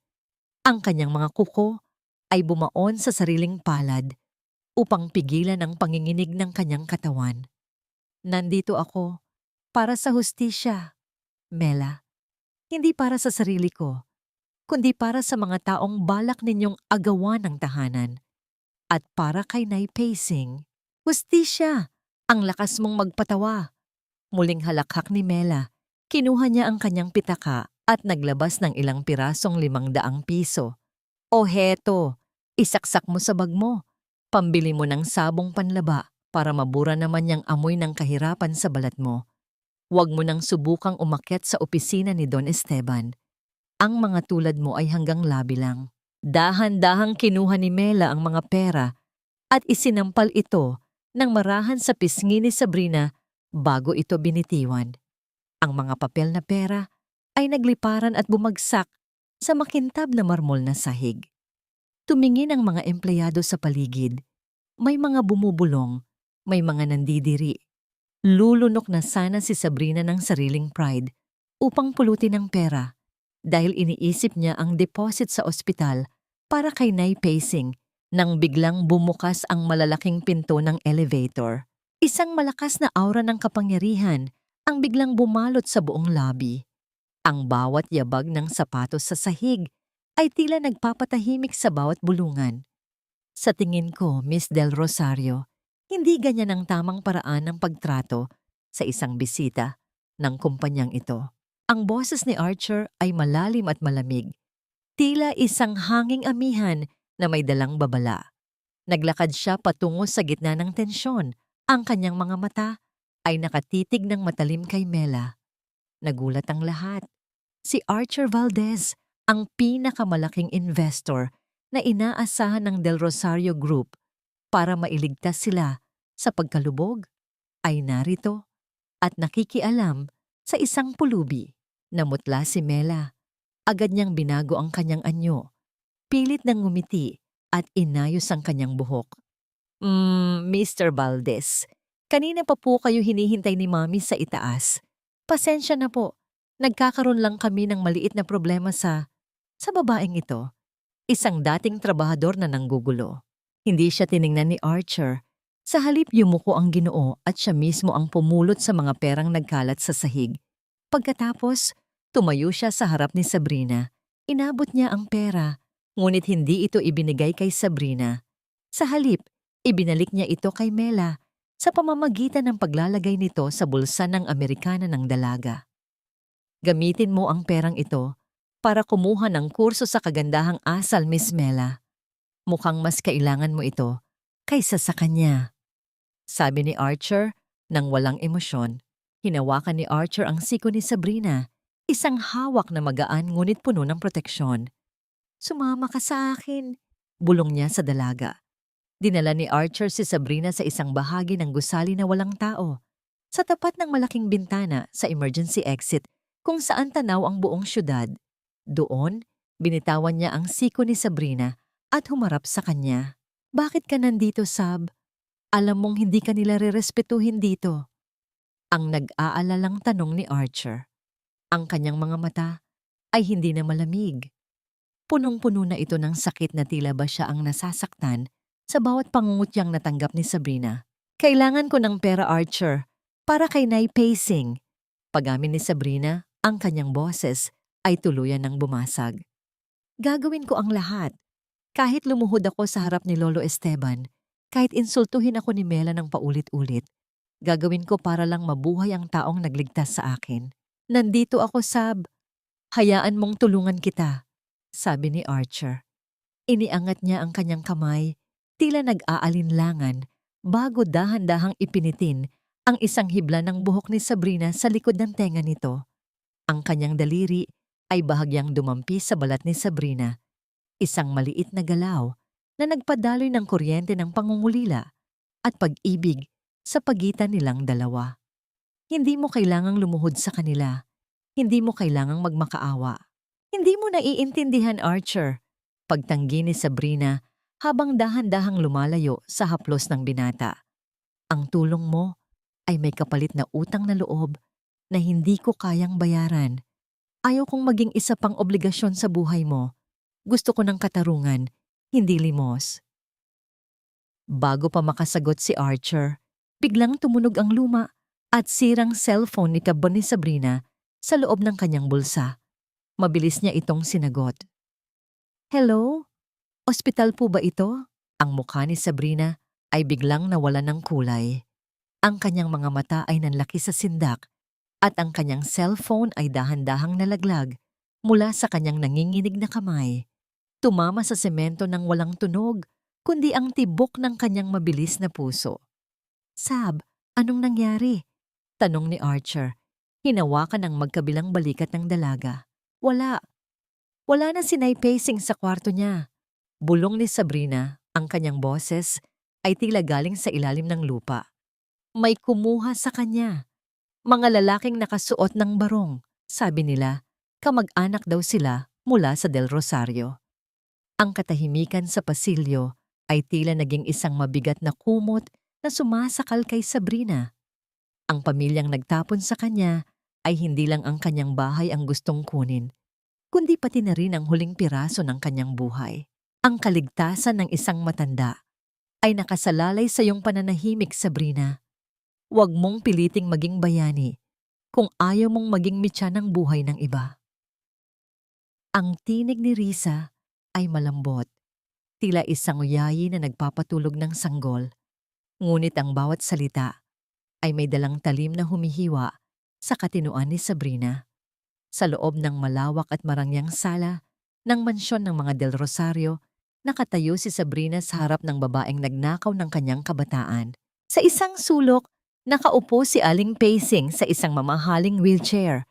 Ang kanyang mga kuko ay bumaon sa sariling palad upang pigilan ang panginginig ng kanyang katawan. "Nandito ako para sa hustisya, Mela. Hindi para sa sarili ko, kundi para sa mga taong balak ninyong agawan ng tahanan. At para kay Nay Pacing, hustisya, ang lakas mong magpatawa." Muling halakhak ni Mela. Kinuha niya ang kanyang pitaka at naglabas ng ilang pirasong 500 piso. "O heto, isaksak mo sa bag mo. Pambili mo ng sabong panlaba para mabura naman yung amoy ng kahirapan sa balat mo. Huwag mo nang subukang umakyat sa opisina ni Don Esteban. Ang mga tulad mo ay hanggang labi lang." Dahan-dahang kinuha ni Mela ang mga pera at isinampal ito ng marahan sa pisngi ni Sabrina bago ito binitiwan. Ang mga papel na pera ay nagliparan at bumagsak sa makintab na marmol na sahig. Tumingin ang mga empleyado sa paligid. May mga bumubulong, may mga nandidiri. Lulunok na sana si Sabrina ng sariling pride upang pulutin ang pera dahil iniisip niya ang deposit sa ospital para kay Nay Pacing nang biglang bumukas ang malalaking pinto ng elevator. Isang malakas na aura ng kapangyarihan ang biglang bumalot sa buong lobby. Ang bawat yabag ng sapatos sa sahig ay tila nagpapatahimik sa bawat bulungan. Sa tingin ko, Miss Del Rosario, hindi ganyan ang tamang paraan ng pagtrato sa isang bisita ng kumpanyang ito. Ang boses ni Archer ay malalim at malamig. Tila isang hanging amihan na may dalang babala. Naglakad siya patungo sa gitna ng tensyon. Ang kanyang mga mata ay nakatitig ng matalim kay Mela. Nagulat ang lahat. Si Archer Valdez, ang pinakamalaking investor na inaasahan ng Del Rosario Group para mailigtas sila sa pagkalubog, ay narito at nakikialam Sa isang pulubi, namutla si Mela. Agad niyang binago ang kanyang anyo. Pilit nang ngumiti at inayos ang kanyang buhok. Mr. Valdez, kanina pa po kayo hinihintay ni Mami sa itaas. Pasensya na po, nagkakaroon lang kami ng maliit na problema sa babaeng ito. Isang dating trabahador na nanggugulo. Hindi siya tiningnan ni Archer. Sa halip yumuko ang Ginoo at siya mismo ang pumulot sa mga perang nagkalat sa sahig. Pagkatapos, tumayo siya sa harap ni Sabrina. Inabot niya ang pera, ngunit hindi ito ibinigay kay Sabrina. Sa halip, ibinalik niya ito kay Mela sa pamamagitan ng paglalagay nito sa bulsa ng Amerikana ng dalaga. Gamitin mo ang perang ito para kumuha ng kurso sa kagandahang asal, Miss Mela. Mukhang mas kailangan mo ito kaysa sa kanya. Sabi ni Archer nang walang emosyon. Hinawakan ni Archer ang siko ni Sabrina, isang hawak na magaan ngunit puno ng proteksyon. Sumama ka sa akin, bulong niya sa dalaga. Dinala ni Archer si Sabrina sa isang bahagi ng gusali na walang tao, sa tapat ng malaking bintana sa emergency exit kung saan tanaw ang buong syudad. Doon, binitawan niya ang siko ni Sabrina at humarap sa kanya. Bakit ka nandito, Sab? Alam mong hindi ka nila rerespetuhin dito. Ang nag-aalalang tanong ni Archer. Ang kanyang mga mata ay hindi na malamig. Punong-puno na ito ng sakit na tila ba siya ang nasasaktan sa bawat pangungutyang natanggap ni Sabrina. Kailangan ko ng pera, Archer, para kay Nay Pacing. Pag-amin ni Sabrina, ang kanyang boses ay tuluyan ng bumasag. Gagawin ko ang lahat. Kahit lumuhod ako sa harap ni Lolo Esteban, kahit insultuhin ako ni Mela ng paulit-ulit, gagawin ko para lang mabuhay ang taong nagligtas sa akin. Nandito ako, Sab. Hayaan mong tulungan kita, sabi ni Archer. Iniangat niya ang kanyang kamay, tila nag-aalinlangan, bago dahan-dahang ipinitin ang isang hibla ng buhok ni Sabrina sa likod ng tenga nito. Ang kanyang daliri ay bahagyang dumampi sa balat ni Sabrina. Isang maliit na galaw na nagpadaloy ng kuryente ng pangungulila at pag-ibig sa pagitan nilang dalawa. Hindi mo kailangang lumuhod sa kanila. Hindi mo kailangang magmakaawa. Hindi mo naiintindihan, Archer. Pagtanggi ni Sabrina habang dahan-dahang lumalayo sa haplos ng binata. Ang tulong mo ay may kapalit na utang na loob na hindi ko kayang bayaran. Ayaw kong maging isa pang obligasyon sa buhay mo. Gusto ko ng katarungan, hindi limos. Bago pa makasagot si Archer, biglang tumunog ang luma at sirang cellphone ni Kabon ni Sabrina sa loob ng kanyang bulsa. Mabilis niya itong sinagot. Hello? Ospital po ba ito? Ang mukha ni Sabrina ay biglang nawalan ng kulay. Ang kanyang mga mata ay nanlaki sa sindak at ang kanyang cellphone ay dahan-dahang nalaglag mula sa kanyang nanginginig na kamay. Tumama sa semento ng walang tunog, kundi ang tibok ng kanyang mabilis na puso. Sab, anong nangyari? Tanong ni Archer. Hinawakan ang magkabilang balikat ng dalaga. Wala. Wala na si Nay Pacing sa kwarto niya. Bulong ni Sabrina, ang kanyang boses ay tila galing sa ilalim ng lupa. May kumuha sa kanya. Mga lalaking nakasuot ng barong, sabi nila, kamag-anak daw sila mula sa Del Rosario. Ang katahimikan sa pasilyo ay tila naging isang mabigat na kumot na sumasakal kay Sabrina. Ang pamilyang nagtapon sa kanya ay hindi lang ang kanyang bahay ang gustong kunin, kundi pati na rin ang huling piraso ng kanyang buhay. Ang kaligtasan ng isang matanda ay nakasalalay sa iyong pananahimik, Sabrina. Huwag mong piliting maging bayani kung ayaw mong maging mitya ng buhay ng iba. Ang tinig ni Risa ay malambot, tila isang uyayi na nagpapatulog ng sanggol. Ngunit ang bawat salita ay may dalang talim na humihiwa sa katinuan ni Sabrina. Sa loob ng malawak at marangyang sala ng mansyon ng mga Del Rosario, nakatayo si Sabrina sa harap ng babaeng nagnakaw ng kanyang kabataan. Sa isang sulok, nakaupo si Aling Pacing sa isang mamahaling wheelchair.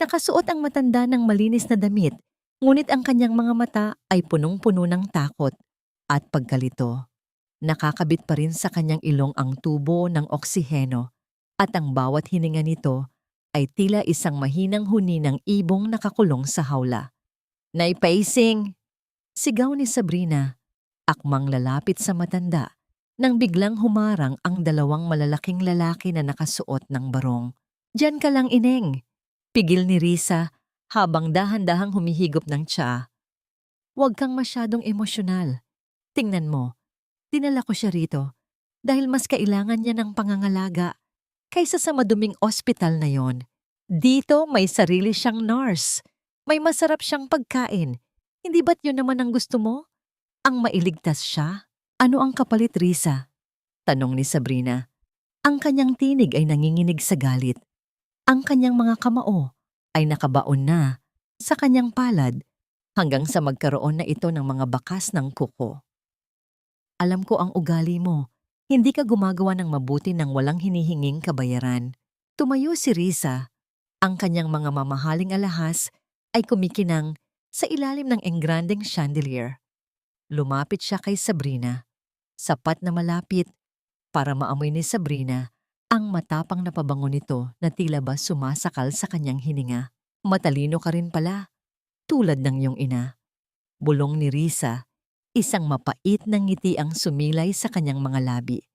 Nakasuot ang matanda ng malinis na damit, ngunit ang kanyang mga mata ay punong-puno ng takot at pagkalito. Nakakabit pa rin sa kanyang ilong ang tubo ng oksiheno at ang bawat hininga nito ay tila isang mahinang huni ng ibong nakakulong sa hawla. "Nay Pacing!" Sigaw ni Sabrina, akmang lalapit sa matanda, nang biglang humarang ang dalawang malalaking lalaki na nakasuot ng barong. "Diyan ka lang, Ineng!" Pigil ni Risa habang dahan-dahang humihigop ng tsaa. "Huwag kang masyadong emosyonal. Tingnan mo, dinala ko siya rito dahil mas kailangan niya ng pangangalaga kaysa sa maduming ospital na yon. Dito may sarili siyang nurse. May masarap siyang pagkain. Hindi ba't yun naman ang gusto mo? Ang mailigtas siya?" "Ano ang kapalit, Risa?" tanong ni Sabrina. Ang kanyang tinig ay nanginginig sa galit. Ang kanyang mga kamao ay nakabaon na sa kanyang palad hanggang sa magkaroon na ito ng mga bakas ng kuko. "Alam ko ang ugali mo. Hindi ka gumagawa ng mabuti nang walang hinihinging kabayaran." Tumayo si Risa. Ang kanyang mga mamahaling alahas ay kumikinang sa ilalim ng engrandeng chandelier. Lumapit siya kay Sabrina. Sapat na malapit para maamoy ni Sabrina ang matapang na pabango nito na tila ba sumasakal sa kanyang hininga. "Matalino ka rin pala, tulad ng iyong ina." Bulong ni Risa, isang mapait na ngiti ang sumilay sa kanyang mga labi.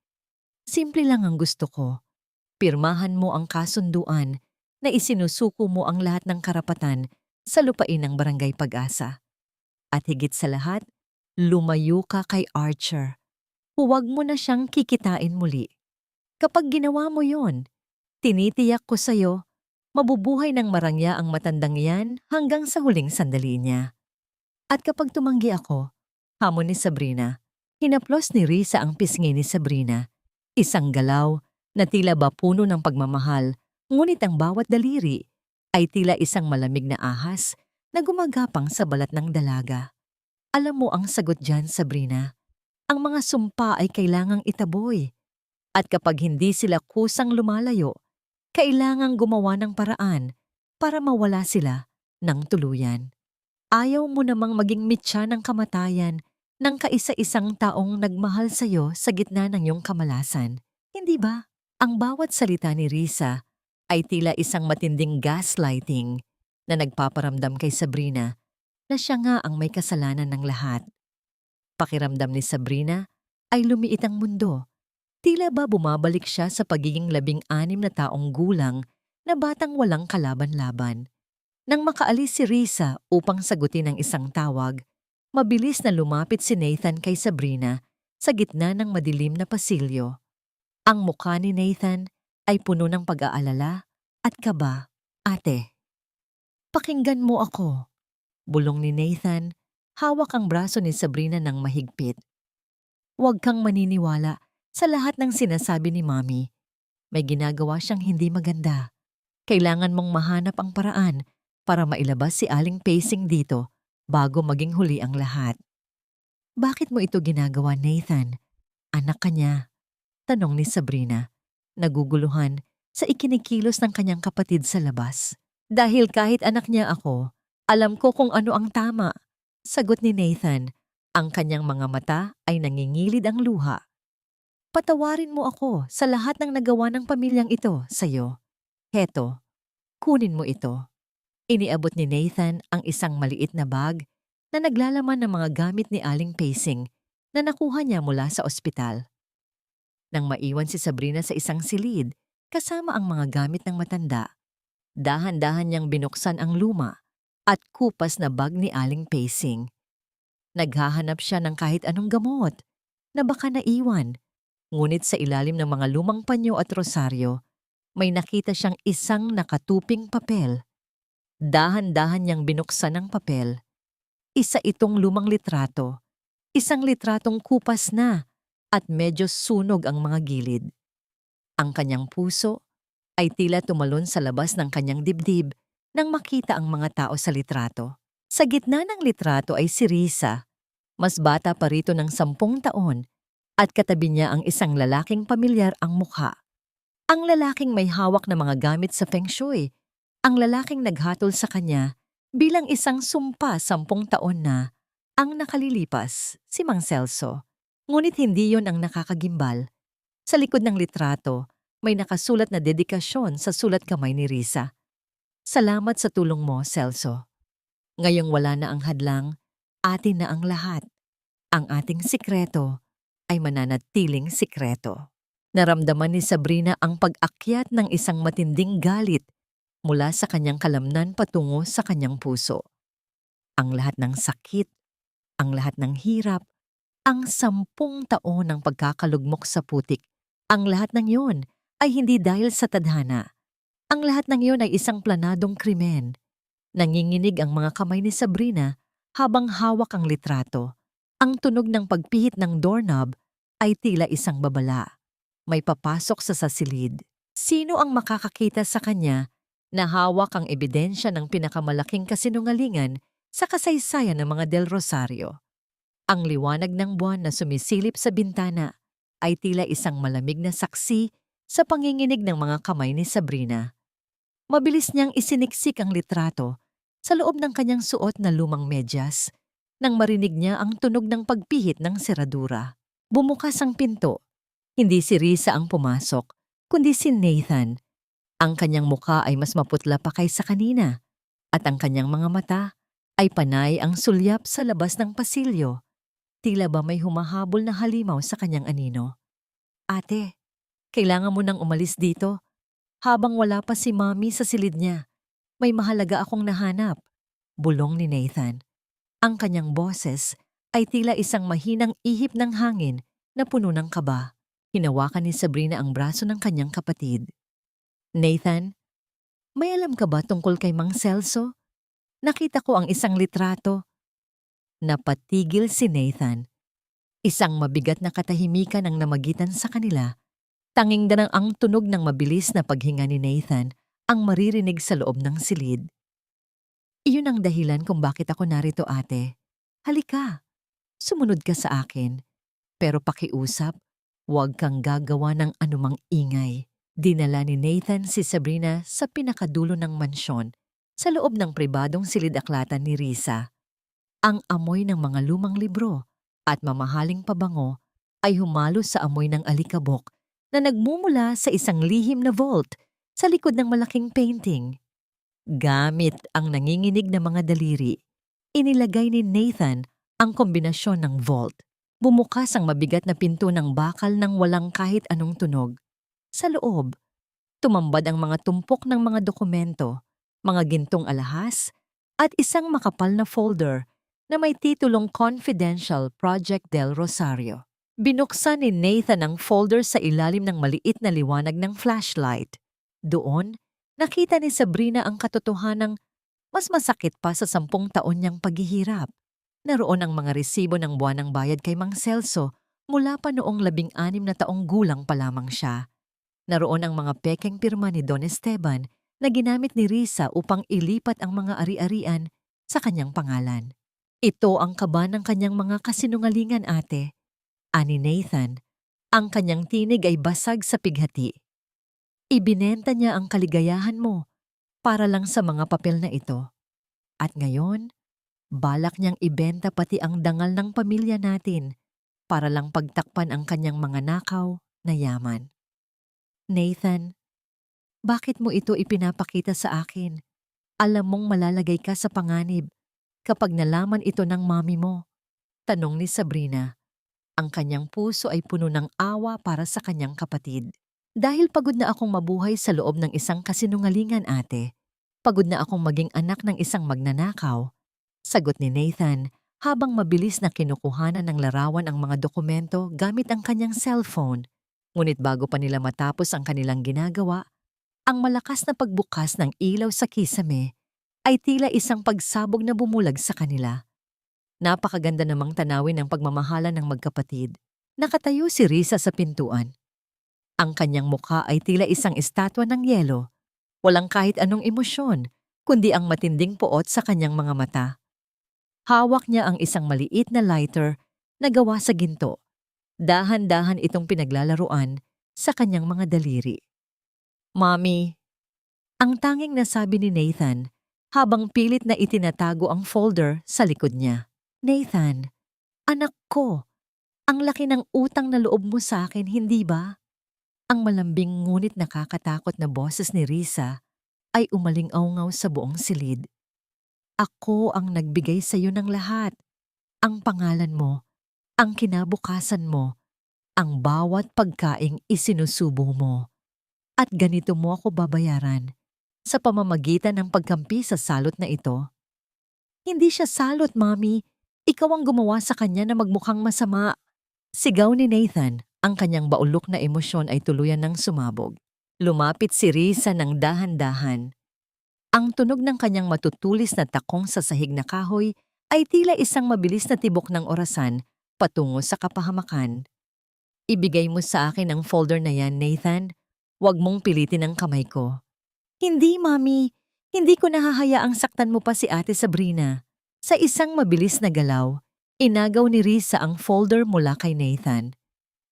"Simple lang ang gusto ko. Pirmahan mo ang kasunduan na isinusuko mo ang lahat ng karapatan sa lupain ng Barangay Pag-asa. At higit sa lahat, lumayo ka kay Archer. Huwag mo na siyang kikitain muli. Kapag ginawa mo yon, tinitiyak ko sa'yo, mabubuhay ng marangya ang matandang yan hanggang sa huling sandali niya." "At kapag tumanggi ako," hamon ni Sabrina. Hinaplos ni Risa ang pisngi ni Sabrina. Isang galaw na tila ba puno ng pagmamahal, ngunit ang bawat daliri ay tila isang malamig na ahas na gumagapang sa balat ng dalaga. "Alam mo ang sagot dyan, Sabrina. Ang mga sumpa ay kailangang itaboy. At kapag hindi sila kusang lumalayo, kailangang gumawa ng paraan para mawala sila ng tuluyan. Ayaw mo namang maging mitya ng kamatayan ng kaisa-isang taong nagmahal sa'yo sa gitna ng iyong kamalasan. Hindi ba?" Ang bawat salita ni Risa ay tila isang matinding gaslighting na nagpaparamdam kay Sabrina na siya nga ang may kasalanan ng lahat. Pakiramdam ni Sabrina ay lumiit ang mundo. Tila ba bumabalik siya sa pagiging 16 na taong gulang na batang walang kalaban-laban. Nang makaalis si Risa upang sagutin ang isang tawag, mabilis na lumapit si Nathan kay Sabrina sa gitna ng madilim na pasilyo. Ang mukha ni Nathan ay puno ng pag-aalala at kaba. "Ate, pakinggan mo ako," bulong ni Nathan, hawak ang braso ni Sabrina ng mahigpit. "Huwag kang maniniwala sa lahat ng sinasabi ni Mami. May ginagawa siyang hindi maganda. Kailangan mong mahanap ang paraan para mailabas si Aling Pacing dito bago maging huli ang lahat." "Bakit mo ito ginagawa, Nathan? Anak ka niya," tanong ni Sabrina, naguguluhan sa ikinikilos ng kanyang kapatid sa labas. "Dahil kahit anak niya ako, alam ko kung ano ang tama," sagot ni Nathan. Ang kanyang mga mata ay nangingilid ang luha. "Patawarin mo ako sa lahat ng nagawa ng pamilyang ito sa'yo. Heto, kunin mo ito." Iniabot ni Nathan ang isang maliit na bag na naglalaman ng mga gamit ni Aling Pacing na nakuha niya mula sa ospital. Nang maiwan si Sabrina sa isang silid kasama ang mga gamit ng matanda, dahan-dahan niyang binuksan ang luma at kupas na bag ni Aling Pacing. Naghahanap siya ng kahit anong gamot na baka naiwan, ngunit sa ilalim ng mga lumang panyo at rosaryo, may nakita siyang isang nakatuping papel. Dahan-dahan niyang binuksan ang papel. Isa itong lumang litrato, isang litratong kupas na at medyo sunog ang mga gilid. Ang kanyang puso ay tila tumalon sa labas ng kanyang dibdib nang makita ang mga tao sa litrato. Sa gitna ng litrato ay si Risa, mas bata pa rito ng 10 taon, at katabi niya ang isang lalaking pamilyar ang mukha. Ang lalaking may hawak na mga gamit sa feng shui, ang lalaking naghatol sa kanya bilang isang sumpa 10 taon na ang nakalilipas, si Mang Celso. Ngunit hindi yon ang nakakagimbal. Sa likod ng litrato May nakasulat na dedikasyon sa sulat kamay ni Risa. Salamat sa tulong mo, Celso. Ngayong wala na ang hadlang, atin na ang lahat. Ang ating sikreto ay mananatiling sikreto. Naramdaman ni Sabrina ang pag-akyat ng isang matinding galit mula sa kanyang kalamnan patungo sa kanyang puso. Ang lahat ng sakit, ang lahat ng hirap, ang 10 taon ng pagkakalugmok sa putik, ang lahat ng iyon ay hindi dahil sa tadhana. Ang lahat ng iyon ay isang planadong krimen. Nanginginig ang mga kamay ni Sabrina habang hawak ang litrato. Ang tunog ng pagpihit ng doorknob ay tila isang babala. May papasok sa sasilid. Sino ang makakakita sa kanya na hawak ang ebidensya ng pinakamalaking kasinungalingan sa kasaysayan ng mga Del Rosario? Ang liwanag ng buwan na sumisilip sa bintana ay tila isang malamig na saksi sa panginginig ng mga kamay ni Sabrina. Mabilis niyang isiniksik ang litrato sa loob ng kanyang suot na lumang medyas nang marinig niya ang tunog ng pagpihit ng seradura. Bumukas ang pinto. Hindi si Risa ang pumasok, kundi si Nathan. Ang kanyang muka ay mas maputla pa kaysa kanina at ang kanyang mga mata ay panay ang sulyap sa labas ng pasilyo. Tila ba may humahabol na halimaw sa kanyang anino. Ate, kailangan mo nang umalis dito. Habang wala pa si Mommy sa silid niya, may mahalaga akong nahanap. Bulong ni Nathan. Ang kanyang boses ay tila isang mahinang ihip ng hangin na puno ng kaba. Hinawakan ni Sabrina ang braso ng kanyang kapatid. Nathan, may alam ka ba tungkol kay Mang Celso? Nakita ko ang isang litrato. Napatigil si Nathan. Isang mabigat na katahimikan ang namagitan sa kanila. Tanging danang ang tunog ng mabilis na paghinga ni Nathan ang maririnig sa loob ng silid. Iyon ang dahilan kung bakit ako narito, ate. Halika, sumunod ka sa akin. Pero pakiusap, huwag kang gagawa ng anumang ingay. Dinala ni Nathan si Sabrina sa pinakadulo ng mansyon sa loob ng pribadong silid-aklatan ni Risa. Ang amoy ng mga lumang libro at mamahaling pabango ay humalo sa amoy ng alikabok na nagmumula sa isang lihim na vault sa likod ng malaking painting. Gamit ang nanginginig na mga daliri, inilagay ni Nathan ang kombinasyon ng vault. Bumukas ang mabigat na pinto ng bakal nang walang kahit anong tunog. Sa loob, tumambad ang mga tumpok ng mga dokumento, mga gintong alahas, at isang makapal na folder na may titulong Confidential Project Del Rosario. Binuksan ni Nathan ang folder sa ilalim ng maliit na liwanag ng flashlight. Doon, nakita ni Sabrina ang katotohanang mas masakit pa sa 10 taon niyang paghihirap. Naroon ang mga resibo ng buwanang bayad kay Mang Celso mula pa noong 16 na taong gulang pa lamang siya. Naroon ang mga pekeng pirma ni Don Esteban na ginamit ni Risa upang ilipat ang mga ari-arian sa kanyang pangalan. Ito ang kaba ng kanyang mga kasinungalingan, ate. Ani Nathan, ang kanyang tinig ay basag sa pighati. Ibinenta niya ang kaligayahan mo para lang sa mga papel na ito. At ngayon, balak niyang ibenta pati ang dangal ng pamilya natin para lang pagtakpan ang kanyang mga nakaw na yaman. Nathan, bakit mo ito ipinapakita sa akin? Alam mong malalagay ka sa panganib kapag nalaman ito ng mami mo. Tanong ni Sabrina. Ang kanyang puso ay puno ng awa para sa kanyang kapatid. Dahil pagod na akong mabuhay sa loob ng isang kasinungalingan, ate. Pagod na akong maging anak ng isang magnanakaw. Sagot ni Nathan habang mabilis na kinukuhanan ng larawan ang mga dokumento gamit ang kanyang cellphone. Ngunit bago pa nila matapos ang kanilang ginagawa, ang malakas na pagbukas ng ilaw sa kisame ay tila isang pagsabog na bumulag sa kanila. Napakaganda namang tanawin ng pagmamahalan ng magkapatid. Nakatayo si Risa sa pintuan. Ang kanyang mukha ay tila isang estatwa ng yelo. Walang kahit anong emosyon, kundi ang matinding poot sa kanyang mga mata. Hawak niya ang isang maliit na lighter na gawa sa ginto. Dahan-dahan itong pinaglalaruan sa kanyang mga daliri. Mommy, ang tanging nasabi ni Nathan habang pilit na itinatago ang folder sa likod niya. Nathan, anak ko, ang laki ng utang na loob mo sa akin, hindi ba? Ang malambing ngunit nakakatakot na boses ni Risa ay umaling-awngaw sa buong silid. Ako ang nagbigay sa iyo ng lahat. Ang pangalan mo, ang kinabukasan mo, ang bawat pagkaing isinusubo mo. At ganito mo ako babayaran sa pamamagitan ng pagkampi sa salot na ito. Hindi siya salot, Mommy. Ikaw ang gumawa sa kanya na magmukhang masama. Sigaw ni Nathan, ang kanyang baulok na emosyon ay tuluyan ng sumabog. Lumapit si Risa ng dahan-dahan. Ang tunog ng kanyang matutulis na takong sa sahig na kahoy ay tila isang mabilis na tibok ng orasan patungo sa kapahamakan. Ibigay mo sa akin ang folder na yan, Nathan. Huwag mong pilitin ang kamay ko. Hindi, Mommy. Hindi ko nahahayaang saktan mo pa si Ate Sabrina. Sa isang mabilis na galaw, inagaw ni Risa ang folder mula kay Nathan.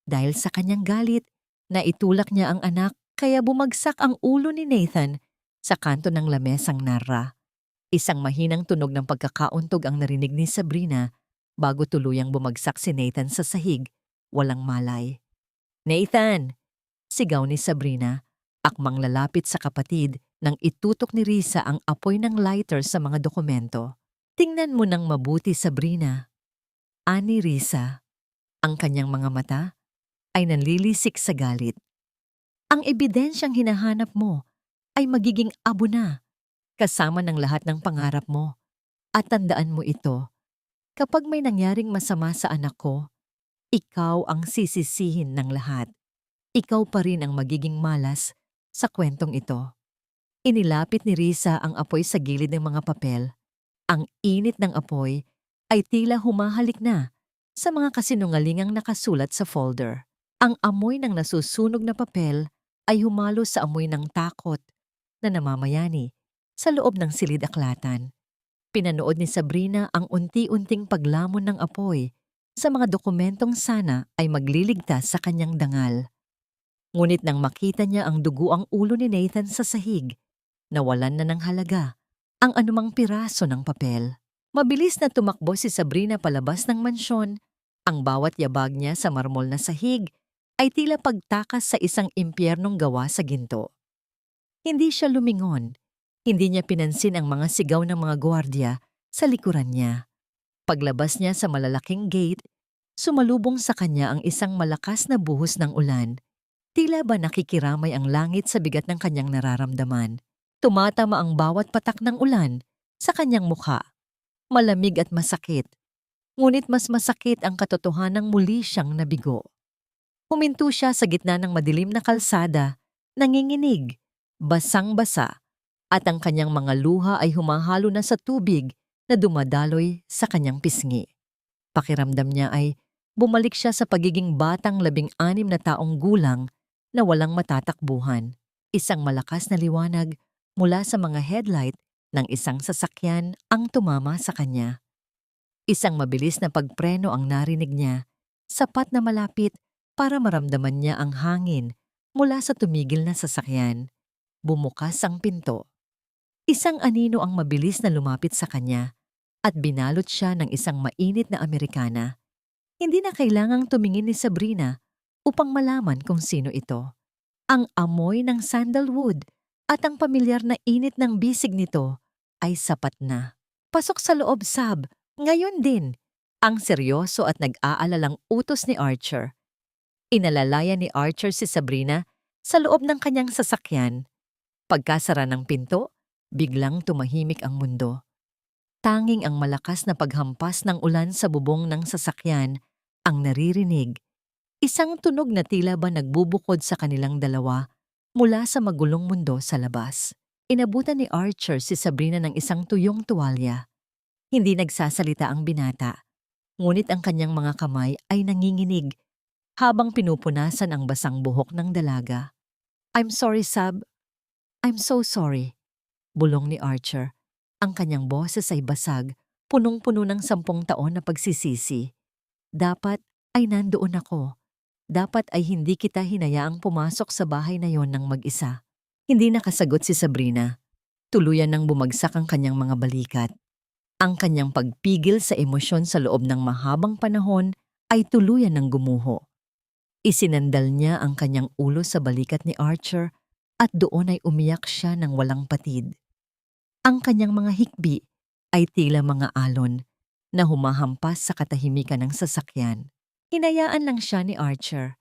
Dahil sa kanyang galit, naitulak niya ang anak kaya bumagsak ang ulo ni Nathan sa kanto ng lamesang narra. Isang mahinang tunog ng pagkakauntog ang narinig ni Sabrina bago tuluyang bumagsak si Nathan sa sahig, walang malay. Nathan! Sigaw ni Sabrina, akmang lalapit sa kapatid nang itutok ni Risa ang apoy ng lighter sa mga dokumento. Tingnan mo nang mabuti, Sabrina. Ani Risa, ang kanyang mga mata ay nanlilisik sa galit. Ang ebidensyang hinahanap mo ay magiging abo na, kasama ng lahat ng pangarap mo. At tandaan mo ito, kapag may nangyaring masama sa anak ko, ikaw ang sisisihin ng lahat. Ikaw pa rin ang magiging malas sa kwentong ito. Inilapit ni Risa ang apoy sa gilid ng mga papel. Ang init ng apoy ay tila humahalik na sa mga kasinungalingang nakasulat sa folder. Ang amoy ng nasusunog na papel ay humalo sa amoy ng takot na namamayani sa loob ng silid-aklatan. Pinanood ni Sabrina ang unti-unting paglamon ng apoy sa mga dokumentong sana ay magliligtas sa kanyang dangal. Ngunit nang makita niya ang dugo ang ulo ni Nathan sa sahig, nawalan na ng halaga ang anumang piraso ng papel. Mabilis na tumakbo si Sabrina palabas ng mansyon. Ang bawat yabag niya sa marmol na sahig ay tila pagtakas sa isang impyernong gawa sa ginto. Hindi siya lumingon. Hindi niya pinansin ang mga sigaw ng mga gwardiya sa likuran niya. Paglabas niya sa malalaking gate, sumalubong sa kanya ang isang malakas na buhos ng ulan. Tila ba nakikiramay ang langit sa bigat ng kanyang nararamdaman. Tumatama ang bawat patak ng ulan sa kanyang mukha. Malamig at masakit. Ngunit mas masakit ang katotohanang muli siyang nabigo. Huminto siya sa gitna ng madilim na kalsada, nanginginig, basang-basa, at ang kanyang mga luha ay humahalo na sa tubig na dumadaloy sa kanyang pisngi. Pakiramdam niya ay bumalik siya sa pagiging batang 16 na taong gulang na walang matatakbuhan. Isang malakas na liwanag mula sa mga headlight ng isang sasakyan ang tumama sa kanya. Isang mabilis na pagpreno ang narinig niya, sapat na malapit para maramdaman niya ang hangin mula sa tumigil na sasakyan. Bumukas ang pinto. Isang anino ang mabilis na lumapit sa kanya at binalot siya ng isang mainit na Amerikana. Hindi na kailangang tumingin ni Sabrina upang malaman kung sino ito. Ang amoy ng sandalwood at ang pamilyar na init ng bisig nito ay sapat na. Pasok sa loob, Sab. Ngayon din, ang seryoso at nag-aalalang utos ni Archer. Inalalaya ni Archer si Sabrina sa loob ng kanyang sasakyan. Pagkasara ng pinto, biglang tumahimik ang mundo. Tanging ang malakas na paghampas ng ulan sa bubong ng sasakyan ang naririnig. Isang tunog na tila ba nagbubukod sa kanilang dalawa mula sa magulong mundo sa labas. Inabutan ni Archer si Sabrina ng isang tuyong tuwalya. Hindi nagsasalita ang binata, ngunit ang kanyang mga kamay ay nanginginig habang pinupunasan ang basang buhok ng dalaga. "I'm sorry, Sab. I'm so sorry," bulong ni Archer. Ang kanyang boses ay basag, punong-puno ng 10 taon na pagsisisi. "Dapat ay nandoon ako. Dapat ay hindi kita hinayaang pumasok sa bahay na yon ng mag-isa." Hindi nakasagot si Sabrina. Tuluyan nang bumagsak ang kanyang mga balikat. Ang kanyang pagpigil sa emosyon sa loob ng mahabang panahon ay tuluyan ng gumuho. Isinandal niya ang kanyang ulo sa balikat ni Archer at doon ay umiyak siya ng walang patid. Ang kanyang mga hikbi ay tila mga alon na humahampas sa katahimikan ng sasakyan. Hinayaan lang siya ni Archer.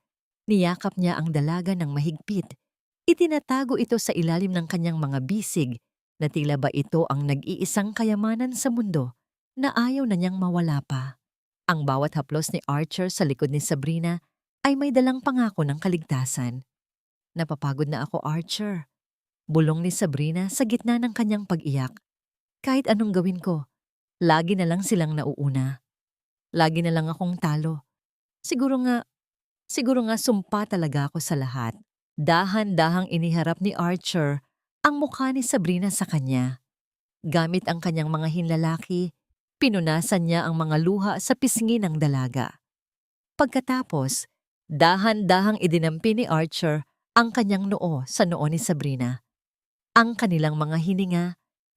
Niyakap niya ang dalaga ng mahigpit. Itinatago ito sa ilalim ng kanyang mga bisig na tila ba ito ang nag-iisang kayamanan sa mundo na ayaw na niyang mawala pa. Ang bawat haplos ni Archer sa likod ni Sabrina ay may dalang pangako ng kaligtasan. Napapagod na ako, Archer. Bulong ni Sabrina sa gitna ng kanyang pag-iyak. Kahit anong gawin ko, lagi na lang silang nauuna. Lagi na lang akong talo. Siguro nga sumpa talaga ako sa lahat. Dahan-dahang iniharap ni Archer ang mukha ni Sabrina sa kanya. Gamit ang kanyang mga hinlalaki, pinunasan niya ang mga luha sa pisngi ng dalaga. Pagkatapos, dahan-dahang idinampi ni Archer ang kanyang noo sa noo ni Sabrina. Ang kanilang mga hininga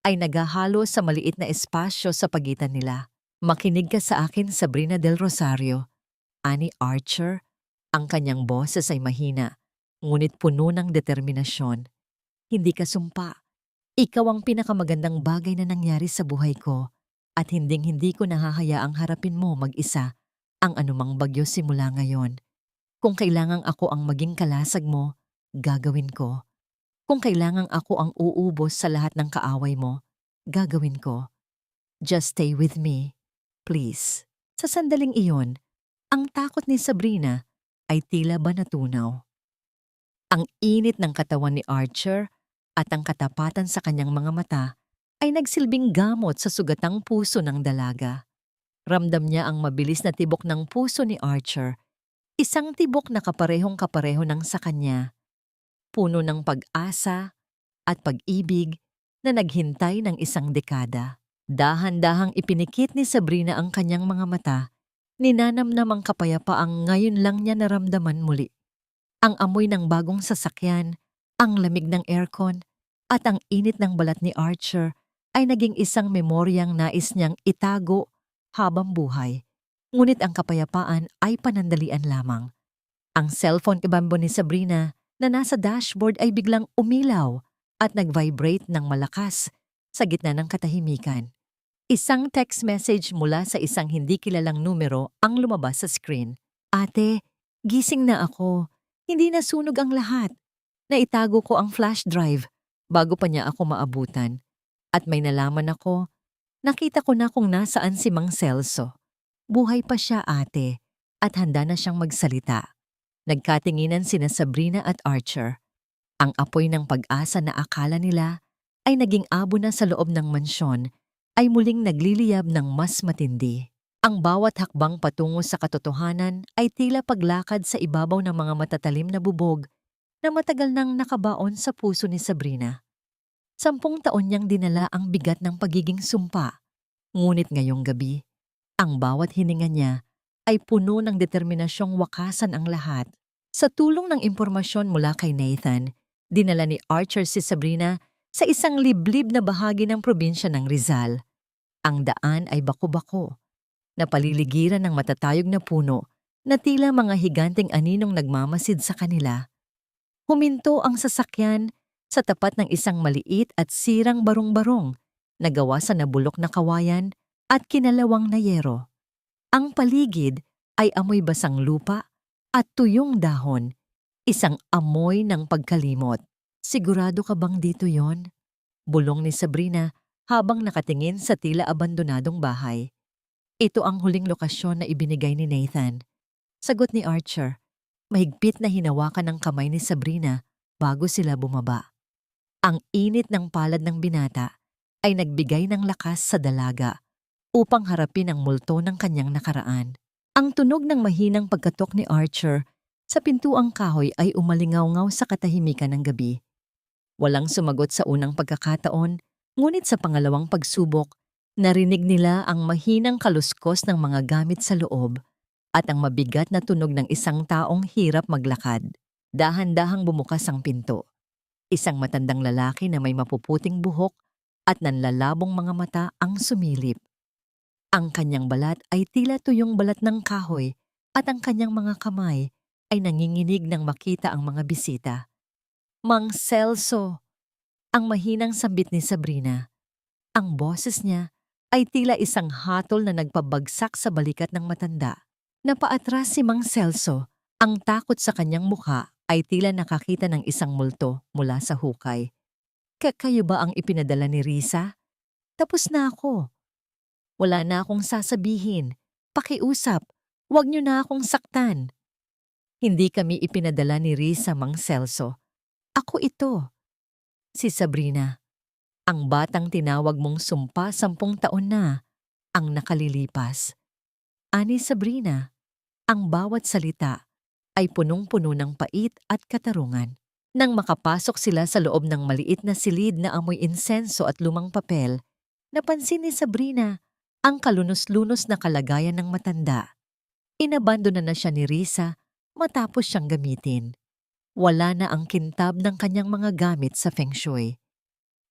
ay naghahalo sa maliit na espasyo sa pagitan nila. Makinig ka sa akin, Sabrina del Rosario, ani Archer. Ang kanyang boses ay mahina, ngunit puno ng determinasyon. Hindi ka sumpa. Ikaw ang pinakamagandang bagay na nangyari sa buhay ko at hinding-hindi ko nahahayaang harapin mo mag-isa ang anumang bagyo simula ngayon. Kung kailangang ako ang maging kalasag mo, gagawin ko. Kung kailangang ako ang uubos sa lahat ng kaaway mo, gagawin ko. Just stay with me, please. Sa sandaling iyon, ang takot ni Sabrina ay tila ba natunaw. Ang init ng katawan ni Archer at ang katapatan sa kanyang mga mata ay nagsilbing gamot sa sugatang puso ng dalaga. Ramdam niya ang mabilis na tibok ng puso ni Archer, isang tibok na kaparehong-kapareho ng sa kanya. Puno ng pag-asa at pag-ibig na naghintay ng isang dekada. Dahan-dahang ipinikit ni Sabrina ang kanyang mga mata, ninanamnamang kapayapaang ngayon lang niya naramdaman muli. Ang amoy ng bagong sasakyan, ang lamig ng aircon, at ang init ng balat ni Archer ay naging isang memoryang nais niyang itago habang buhay. Ngunit ang kapayapaan ay panandalian lamang. Ang cellphone ibambo ni Sabrina na nasa dashboard ay biglang umilaw at nag-vibrate ng malakas sa gitna ng katahimikan. Isang text message mula sa isang hindi kilalang numero ang lumabas sa screen. Ate, gising na ako. Hindi nasunog ang lahat. Naitago ko ang flash drive bago pa niya ako maabutan. At may nalaman ako, nakita ko na kung nasaan si Mang Celso. Buhay pa siya, ate, at handa na siyang magsalita. Nagkatinginan sina Sabrina at Archer. Ang apoy ng pag-asa na akala nila ay naging abo na sa loob ng mansyon ay muling nagliliyab ng mas matindi. Ang bawat hakbang patungo sa katotohanan ay tila paglakad sa ibabaw ng mga matatalim na bubog na matagal nang nakabaon sa puso ni Sabrina. 10 taon niyang dinala ang bigat ng pagiging sumpa. Ngunit ngayong gabi, ang bawat hininga niya ay puno ng determinasyong wakasan ang lahat. Sa tulong ng impormasyon mula kay Nathan, dinala ni Archer si Sabrina sa isang liblib na bahagi ng probinsya ng Rizal. Ang daan ay bako-bako, napaliligiran ng matatayog na puno na tila mga higanteng aninong nagmamasid sa kanila. Huminto ang sasakyan sa tapat ng isang maliit at sirang barong-barong na gawa sa nabulok na kawayan at kinalawang na yero. Ang paligid ay amoy basang lupa at tuyong dahon, isang amoy ng pagkalimot. Sigurado ka bang dito yon? Bulong ni Sabrina habang nakatingin sa tila abandonadong bahay. Ito ang huling lokasyon na ibinigay ni Nathan. Sagot ni Archer, mahigpit na hinawakan ng kamay ni Sabrina bago sila bumaba. Ang init ng palad ng binata ay nagbigay ng lakas sa dalaga upang harapin ang multo ng kanyang nakaraan. Ang tunog ng mahinang pagkatok ni Archer sa pintuang kahoy ay umalingaw-ngaw sa katahimikan ng gabi. Walang sumagot sa unang pagkakataon, ngunit sa pangalawang pagsubok, narinig nila ang mahinang kaluskos ng mga gamit sa loob at ang mabigat na tunog ng isang taong hirap maglakad. Dahan-dahang bumukas ang pinto. Isang matandang lalaki na may mapuputing buhok at nanlalabong mga mata ang sumilip. Ang kanyang balat ay tila tuyong balat ng kahoy at ang kanyang mga kamay ay nanginginig nang makita ang mga bisita. "Mang Celso!" Ang mahinang sambit ni Sabrina. Ang boses niya ay tila isang hatol na nagpabagsak sa balikat ng matanda. Napaatras si Mang Celso. Ang takot sa kanyang mukha ay tila nakakita ng isang multo mula sa hukay. Kayo ba ang ipinadala ni Risa? Tapos na ako. Wala na akong sasabihin. Pakiusap. Huwag niyo na akong saktan. Hindi kami ipinadala ni Risa, Mang Celso. Ako ito. Si Sabrina. Ang batang tinawag mong sumpa 10 taon na ang nakalilipas. Ani Sabrina, ang bawat salita ay punong-puno ng pait at katarungan. Nang makapasok sila sa loob ng maliit na silid na amoy insenso at lumang papel, napansin ni Sabrina ang kalunos-lunos na kalagayan ng matanda. Inabandona na siya ni Risa matapos siyang gamitin. Wala na ang kintab ng kanyang mga gamit sa feng shui.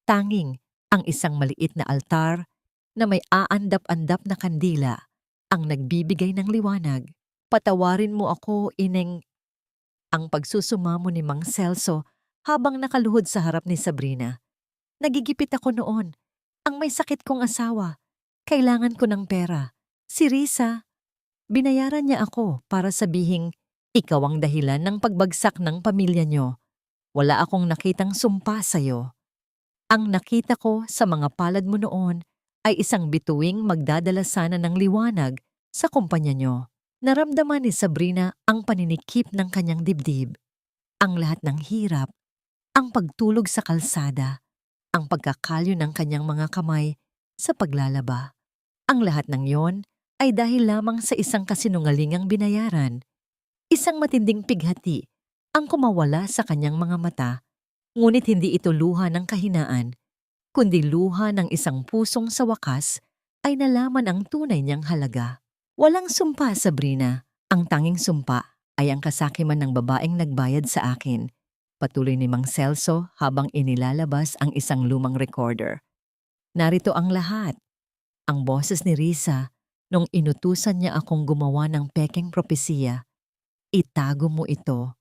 Tanging ang isang maliit na altar na may aandap-andap na kandila ang nagbibigay ng liwanag. "Patawarin mo ako, Ineng." Ang pagsusumamo ni Mang Celso habang nakaluhod sa harap ni Sabrina. "Nagigipit ako noon. Ang may sakit kong asawa. Kailangan ko ng pera. Si Risa, binayaran niya ako para sabihing ikaw ang dahilan ng pagbagsak ng pamilya niyo. Wala akong nakitang sumpa sa'yo. Ang nakita ko sa mga palad mo noon ay isang bituing magdadala sana ng liwanag sa kumpanya niyo." Naramdaman ni Sabrina ang paninikip ng kanyang dibdib. Ang lahat ng hirap, ang pagtulog sa kalsada, ang pagkakalyo ng kanyang mga kamay sa paglalaba. Ang lahat ng yon ay dahil lamang sa isang kasinungalingang binayaran. Isang matinding pighati ang kumawala sa kanyang mga mata, ngunit hindi ito luha ng kahinaan, kundi luha ng isang pusong sa wakas ay nalaman ang tunay niyang halaga. Walang sumpa, Sabrina. Ang tanging sumpa ay ang kasakiman ng babaeng nagbayad sa akin. Patuloy ni Mang Celso habang inilalabas ang isang lumang recorder. Narito ang lahat. Ang boses ni Risa nung inutusan niya akong gumawa ng pekeng propesiya. Itago mo ito.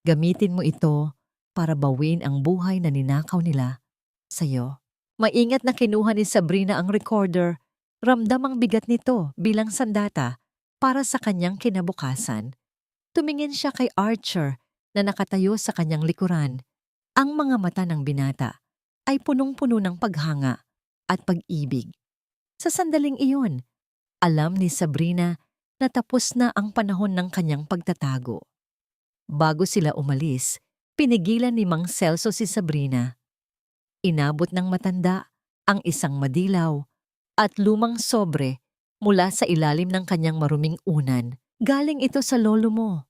Gamitin mo ito para bawin ang buhay na ninakaw nila sa'yo. Maingat na kinuha ni Sabrina ang recorder. Ramdam ang bigat nito bilang sandata para sa kanyang kinabukasan. Tumingin siya kay Archer na nakatayo sa kanyang likuran. Ang mga mata ng binata ay punong-puno ng paghanga at pag-ibig. Sa sandaling iyon, alam ni Sabrina na tapos na ang panahon ng kanyang pagtatago. Bago sila umalis, pinigilan ni Mang Celso si Sabrina. Inabot ng matanda ang isang madilaw at lumang sobre mula sa ilalim ng kanyang maruming unan. "Galing ito sa lolo mo."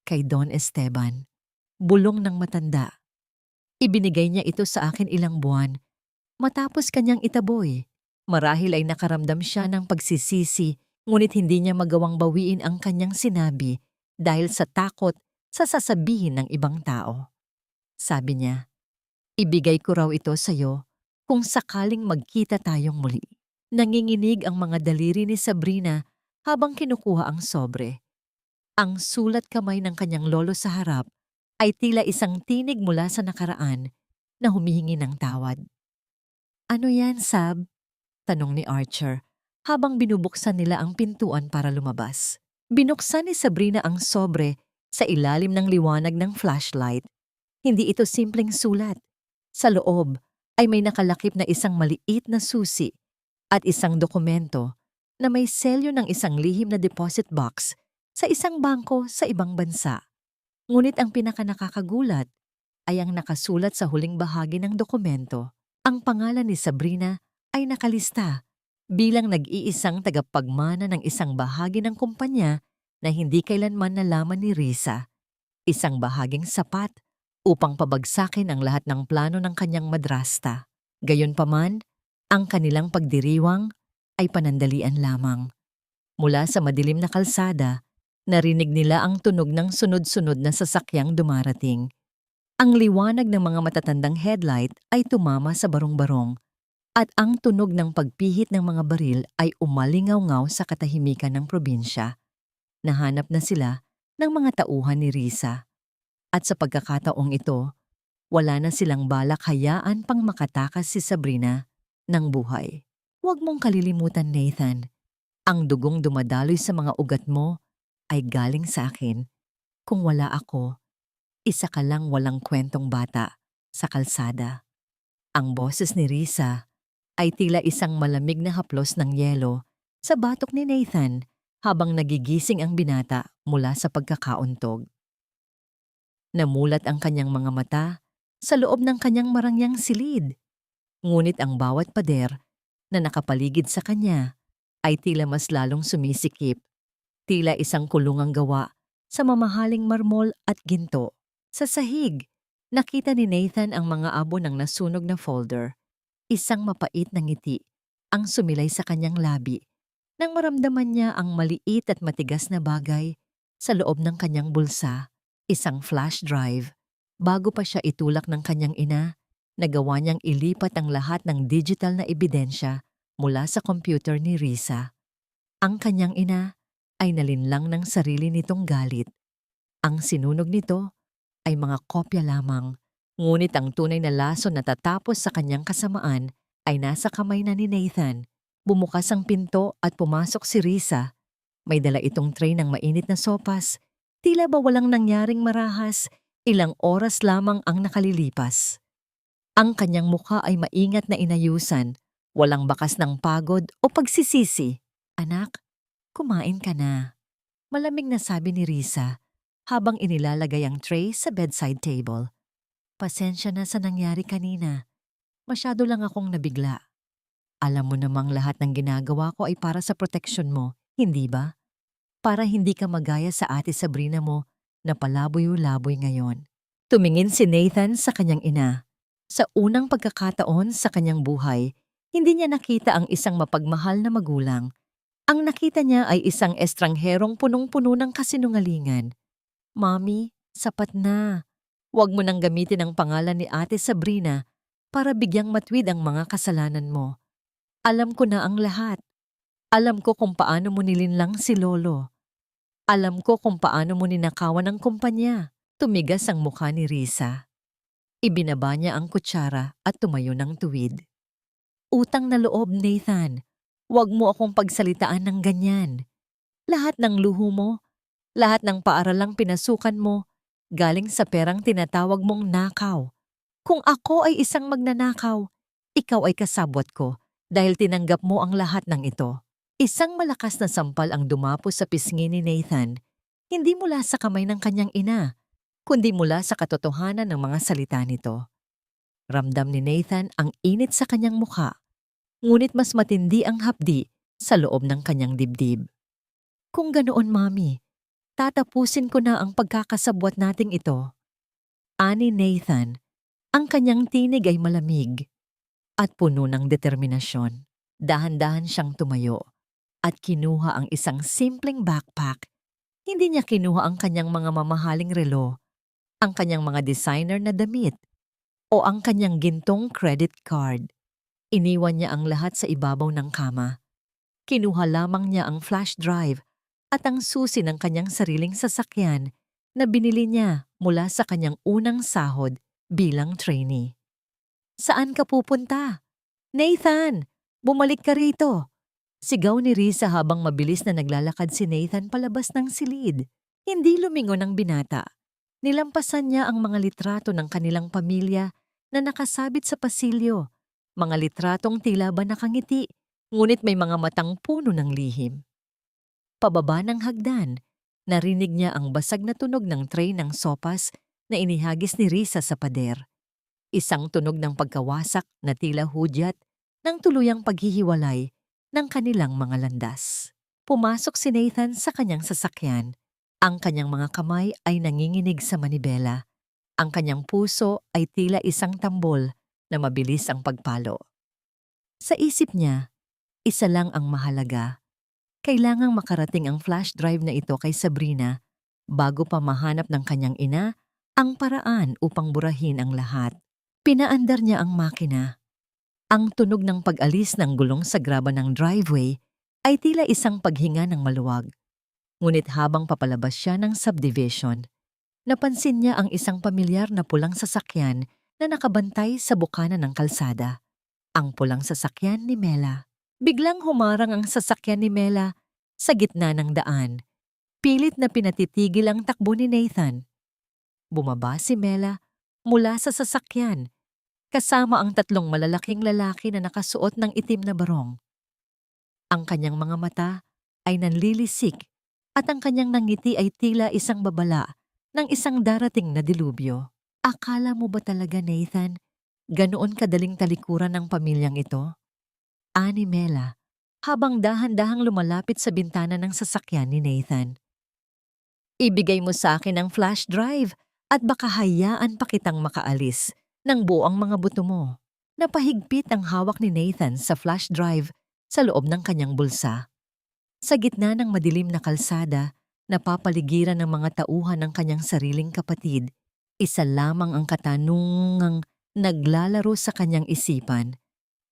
Kay Don Esteban. Bulong ng matanda. "Ibinigay niya ito sa akin ilang buwan matapos kanyang itaboy. Marahil ay nakaramdam siya ng pagsisisi, ngunit hindi niya magawang bawiin ang kanyang sinabi dahil sa takot sa sasabihin ng ibang tao. Sabi niya, ibigay ko raw ito sa'yo kung sakaling magkita tayong muli." Nanginginig ang mga daliri ni Sabrina habang kinukuha ang sobre. Ang sulat kamay ng kanyang lolo sa harap ay tila isang tinig mula sa nakaraan na humihingi ng tawad. "Ano yan, Sab?" tanong ni Archer habang binubuksan nila ang pintuan para lumabas. Binuksan ni Sabrina ang sobre sa ilalim ng liwanag ng flashlight. Hindi ito simpleng sulat. Sa loob ay may nakalakip na isang maliit na susi at isang dokumento na may selyo ng isang lihim na deposit box sa isang bangko sa ibang bansa. Ngunit ang pinakanakakagulat ay ang nakasulat sa huling bahagi ng dokumento. Ang pangalan ni Sabrina ay nakalista bilang nag-iisang tagapagmana ng isang bahagi ng kumpanya na hindi kailanman nalaman ni Risa. Isang bahaging sapat upang pabagsakin ang lahat ng plano ng kanyang madrasta. Gayunpaman, ang kanilang pagdiriwang ay panandalian lamang. Mula sa madilim na kalsada, narinig nila ang tunog ng sunod-sunod na sasakyang dumarating. Ang liwanag ng mga matatandang headlight ay tumama sa barong-barong at ang tunog ng pagpihit ng mga baril ay umalingaw-ngaw sa katahimikan ng probinsya. Nahanap na sila ng mga tauhan ni Risa. At sa pagkakataong ito, wala na silang balak hayaan pang makatakas si Sabrina ng buhay. Huwag mong kalilimutan, Nathan. Ang dugong dumadaloy sa mga ugat mo ay galing sa akin. Kung wala ako, isa ka lang walang kwentong bata sa kalsada. Ang boses ni Risa ay tila isang malamig na haplos ng yelo sa batok ni Nathan habang nagigising ang binata mula sa pagkakauntog. Namulat ang kanyang mga mata sa loob ng kanyang marangyang silid. Ngunit ang bawat pader na nakapaligid sa kanya ay tila mas lalong sumisikip, tila isang kulungang gawa sa mamahaling marmol at ginto. Sa sahig, nakita ni Nathan ang mga abo ng nasunog na folder. Isang mapait na ngiti ang sumilay sa kanyang labi nang maramdaman niya ang maliit at matigas na bagay sa loob ng kanyang bulsa, isang flash drive. Bago pa siya itulak ng kanyang ina, nagawa niyang ilipat ang lahat ng digital na ebidensya mula sa computer ni Risa. Ang kanyang ina ay nalinlang ng sarili nitong galit. Ang sinunog nito ay mga kopya lamang, ngunit ang tunay na lason na tatapos sa kanyang kasamaan ay nasa kamay na ni Nathan. Bumukas ang pinto at pumasok si Risa. May dala itong tray ng mainit na sopas. Tila ba walang nangyaring marahas, ilang oras lamang ang nakalilipas. Ang kanyang mukha ay maingat na inayusan, walang bakas ng pagod o pagsisisi. "Anak, kumain ka na," malamig na sabi ni Risa habang inilalagay ang tray sa bedside table. "Pasensya na sa nangyari kanina. Masyado lang akong nabigla. Alam mo namang lahat ng ginagawa ko ay para sa proteksyon mo, hindi ba? Para hindi ka magaya sa ate Sabrina mo na palaboy-laboy ngayon." Tumingin si Nathan sa kanyang ina. Sa unang pagkakataon sa kanyang buhay, hindi niya nakita ang isang mapagmahal na magulang. Ang nakita niya ay isang estrangherong punong-puno ng kasinungalingan. "Mommy, sapat na. Huwag mo nang gamitin ang pangalan ni ate Sabrina para bigyang matwid ang mga kasalanan mo. Alam ko na ang lahat. Alam ko kung paano mo nilinlang si Lolo. Alam ko kung paano mo ninakawan ang kumpanya." Tumigas ang mukha ni Risa. Ibinaba niya ang kutsara at tumayo ng tuwid. "Utang na loob, Nathan. Huwag mo akong pagsalitaan ng ganyan. Lahat ng luho mo, lahat ng paaralang pinasukan mo, galing sa perang tinatawag mong nakaw. Kung ako ay isang magnanakaw, ikaw ay kasabwat ko dahil tinanggap mo ang lahat ng ito." Isang malakas na sampal ang dumapos sa pisngi ni Nathan, hindi mula sa kamay ng kanyang ina, kundi mula sa katotohanan ng mga salita nito. Ramdam ni Nathan ang init sa kanyang mukha, ngunit mas matindi ang hapdi sa loob ng kanyang dibdib. "Kung ganoon, Mami, tatapusin ko na ang pagkakasabwat nating ito." Ani Nathan, ang kanyang tinig ay malamig at puno ng determinasyon. Dahan-dahan siyang tumayo at kinuha ang isang simpleng backpack. Hindi niya kinuha ang kanyang mga mamahaling relo, ang kanyang mga designer na damit, o ang kanyang gintong credit card. Iniwan niya ang lahat sa ibabaw ng kama. Kinuha lamang niya ang flash drive at ang susi ng kanyang sariling sasakyan na binili niya mula sa kanyang unang sahod bilang trainee. "Saan ka pupunta? Nathan, bumalik ka rito!" Sigaw ni Risa habang mabilis na naglalakad si Nathan palabas ng silid. Hindi lumingon ang binata. Nilampasan niya ang mga litrato ng kanilang pamilya na nakasabit sa pasilyo. Mga litratong tila ba nakangiti, ngunit may mga matang puno ng lihim. Pababa ng hagdan, narinig niya ang basag na tunog ng tray ng sopas na inihagis ni Risa sa pader. Isang tunog ng pagkawasak na tila hudyat ng tuluyang paghihiwalay ng kanilang mga landas. Pumasok si Nathan sa kanyang sasakyan. Ang kanyang mga kamay ay nanginginig sa manibela. Ang kanyang puso ay tila isang tambol na mabilis ang pagpalo. Sa isip niya, isa lang ang mahalaga. Kailangang makarating ang flash drive na ito kay Sabrina bago pa mahanap ng kanyang ina ang paraan upang burahin ang lahat. Pinaandar niya ang makina. Ang tunog ng pag-alis ng gulong sa graba ng driveway ay tila isang paghinga ng maluwag. Ngunit habang papalabas siya ng subdivision, napansin niya ang isang pamilyar na pulang sasakyan na nakabantay sa bukana ng kalsada. Ang pulang sasakyan ni Mela. Biglang humarang ang sasakyan ni Mela sa gitna ng daan. Pilit na pinatitigil ang takbo ni Nathan. Bumaba si Mela mula sa sasakyan kasama ang tatlong malalaking lalaki na nakasuot ng itim na barong. Ang kanyang mga mata ay nanlilisik at ang kanyang nangiti ay tila isang babala ng isang darating na dilubyo. Akala mo ba talaga, Nathan, ganoon kadaling talikuran ng pamilyang ito? Ani Mela, habang dahan-dahang lumalapit sa bintana ng sasakyan ni Nathan. Ibigay mo sa akin ang flash drive at baka hayaan pa kitang makaalis ng buong mga buto mo. Napahigpit ang hawak ni Nathan sa flash drive sa loob ng kanyang bulsa. Sa gitna ng madilim na kalsada, napapaligiran ng mga tauhan ng kanyang sariling kapatid, isa lamang ang katanungang naglalaro sa kanyang isipan.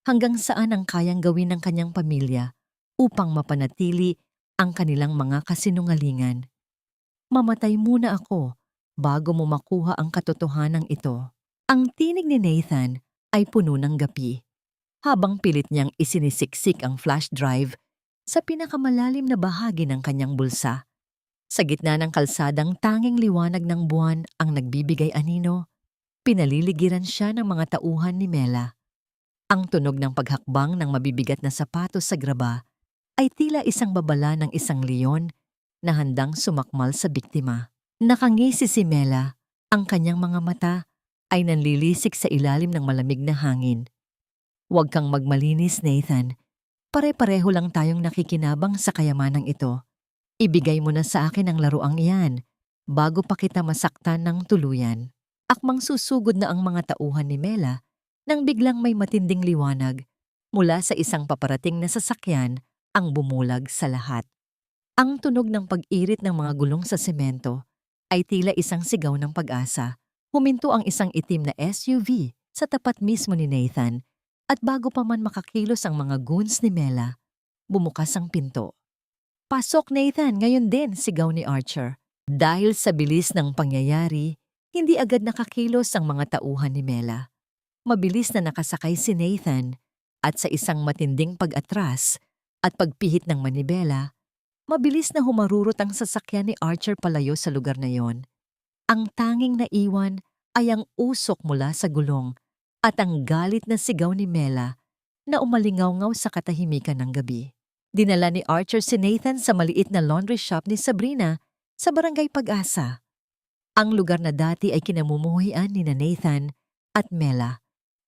Hanggang saan ang kayang gawin ng kanyang pamilya upang mapanatili ang kanilang mga kasinungalingan. Mamatay muna ako bago mo makuha ang katotohanan ito. Ang tinig ni Nathan ay puno ng gapi, habang pilit niyang isinisiksik ang flash drive sa pinakamalalim na bahagi ng kanyang bulsa. Sa gitna ng kalsadang tanging liwanag ng buwan ang nagbibigay anino, pinaliligiran siya ng mga tauhan ni Mela. Ang tunog ng paghakbang ng mabibigat na sapatos sa graba ay tila isang babala ng isang leon na handang sumakmal sa biktima. Nakangisi si Mela, ang kanyang mga mata ay nanlilisik sa ilalim ng malamig na hangin. Huwag kang magmalinis, Nathan. Pare-pareho lang tayong nakikinabang sa kayamanang ito. Ibigay mo na sa akin ang laruang iyan bago pa kita masaktan ng tuluyan. Akmang susugod na ang mga tauhan ni Mela nang biglang may matinding liwanag mula sa isang paparating na sasakyan ang bumulag sa lahat. Ang tunog ng pag-irit ng mga gulong sa semento ay tila isang sigaw ng pag-asa. Huminto ang isang itim na SUV sa tapat mismo ni Nathan at bago pa man makakilos ang mga goons ni Mela, bumukas ang pinto. "Pasok, Nathan, ngayon din," sigaw ni Archer. Dahil sa bilis ng pangyayari, hindi agad nakakilos ang mga tauhan ni Mela. Mabilis na nakasakay si Nathan at sa isang matinding pag-atras at pagpihit ng manibela, mabilis na humarurot ang sasakyan ni Archer palayo sa lugar na yon. Ang tanging naiwan ay ang usok mula sa gulong at ang galit na sigaw ni Mela na umalingaw-ngaw sa katahimikan ng gabi. Dinala ni Archer si Nathan sa maliit na laundry shop ni Sabrina sa Barangay Pag-asa. Ang lugar na dati ay kinamumuhian ni Nathan at Mela.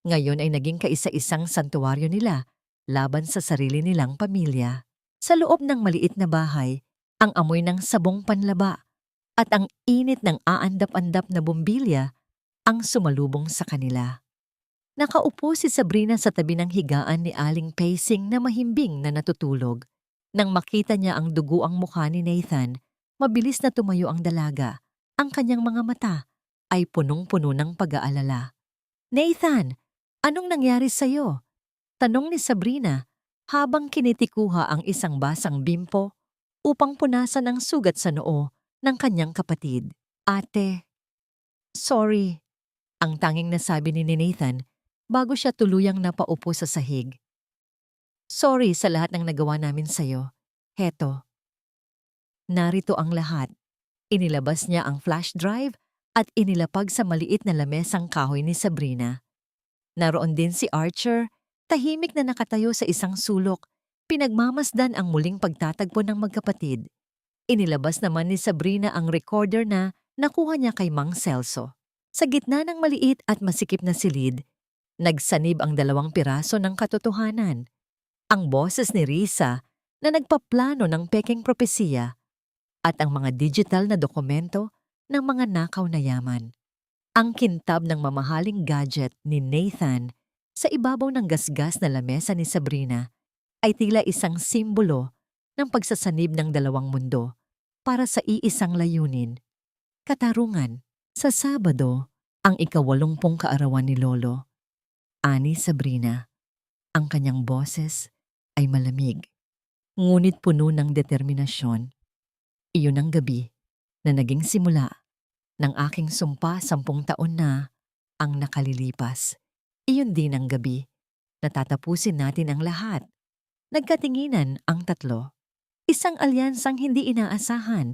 Ngayon ay naging kaisa-isang santuwaryo nila laban sa sarili nilang pamilya. Sa loob ng maliit na bahay, ang amoy ng sabong panlaba at ang init ng aandap-andap na bumbilya ang sumalubong sa kanila. Nakaupo si Sabrina sa tabi ng higaan ni Aling Pacing na mahimbing na natutulog. Nang makita niya ang duguang mukha ni Nathan, mabilis na tumayo ang dalaga. Ang kanyang mga mata ay punong-puno ng pag-aalala. "Nathan, anong nangyari sa'yo?" tanong ni Sabrina habang kinitikuha ang isang basang bimpo upang punasan ang sugat sa noo ng kanyang kapatid. "Ate, sorry," ang tanging nasabi ni Nathan bago siya tuluyang napaupo sa sahig. "Sorry sa lahat ng nagawa namin sa'yo. Heto." Narito ang lahat. Inilabas niya ang flash drive at inilapag sa maliit na lamesang kahoy ni Sabrina. Naroon din si Archer, tahimik na nakatayo sa isang sulok, pinagmamasdan ang muling pagtatagpo ng magkapatid. Inilabas naman ni Sabrina ang recorder na nakuha niya kay Mang Celso. Sa gitna ng maliit at masikip na silid, nagsanib ang 2 piraso ng katotohanan. Ang boses ni Risa na nagpaplano ng pekeng propesiya at ang mga digital na dokumento ng mga nakaw na yaman. Ang kintab ng mamahaling gadget ni Nathan sa ibabaw ng gasgas na lamesa ni Sabrina ay tila isang simbolo ng pagsasanib ng 2 mundo para sa iisang layunin. Katarungan. Sa Sabado, ang ika-80 kaarawan ni Lolo, ani Sabrina. Ang kanyang boses ay malamig, ngunit puno ng determinasyon. Iyon ang gabi na naging simula ng aking sumpa 10 taon na ang nakalilipas. Iyon din ang gabi na tatapusin natin ang lahat. Nagkatinginan ang tatlo. Isang alyansang hindi inaasahan,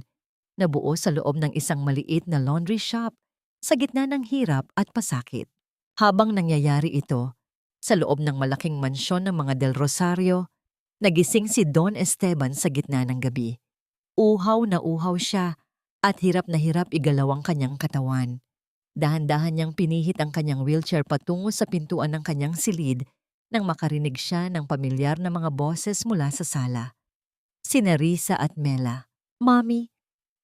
nabuo sa loob ng isang maliit na laundry shop sa gitna ng hirap at pasakit. Habang nangyayari ito, sa loob ng malaking mansyon ng mga Del Rosario, nagising si Don Esteban sa gitna ng gabi. Uhaw na uhaw siya at hirap na hirap igalaw ang kanyang katawan. Dahan-dahan niyang pinihit ang kanyang wheelchair patungo sa pintuan ng kanyang silid nang makarinig siya ng pamilyar na mga boses mula sa sala. Sina Risa at Mela. "Mommy,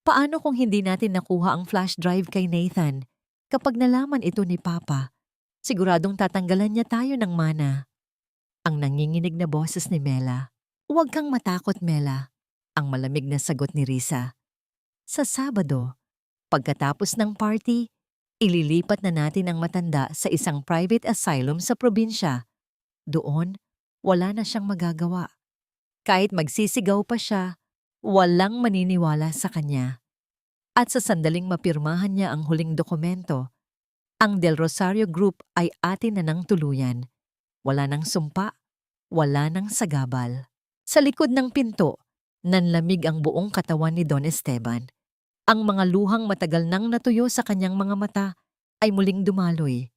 paano kung hindi natin nakuha ang flash drive kay Nathan? Kapag nalaman ito ni Papa, siguradong tatanggalan niya tayo ng mana." Ang nanginginig na boses ni Mela. "Huwag kang matakot, Mela," ang malamig na sagot ni Risa. "Sa Sabado, pagkatapos ng party, ililipat na natin ang matanda sa isang private asylum sa probinsya. Doon, wala na siyang magagawa. Kahit magsisigaw pa siya, walang maniniwala sa kanya." At sa sandaling mapirmahan niya ang huling dokumento, ang Del Rosario Group ay atin na ng tuluyan. Wala nang sumpa, wala nang sagabal. Sa likod ng pinto, nanlamig ang buong katawan ni Don Esteban. Ang mga luhang matagal nang natuyo sa kanyang mga mata ay muling dumaloy.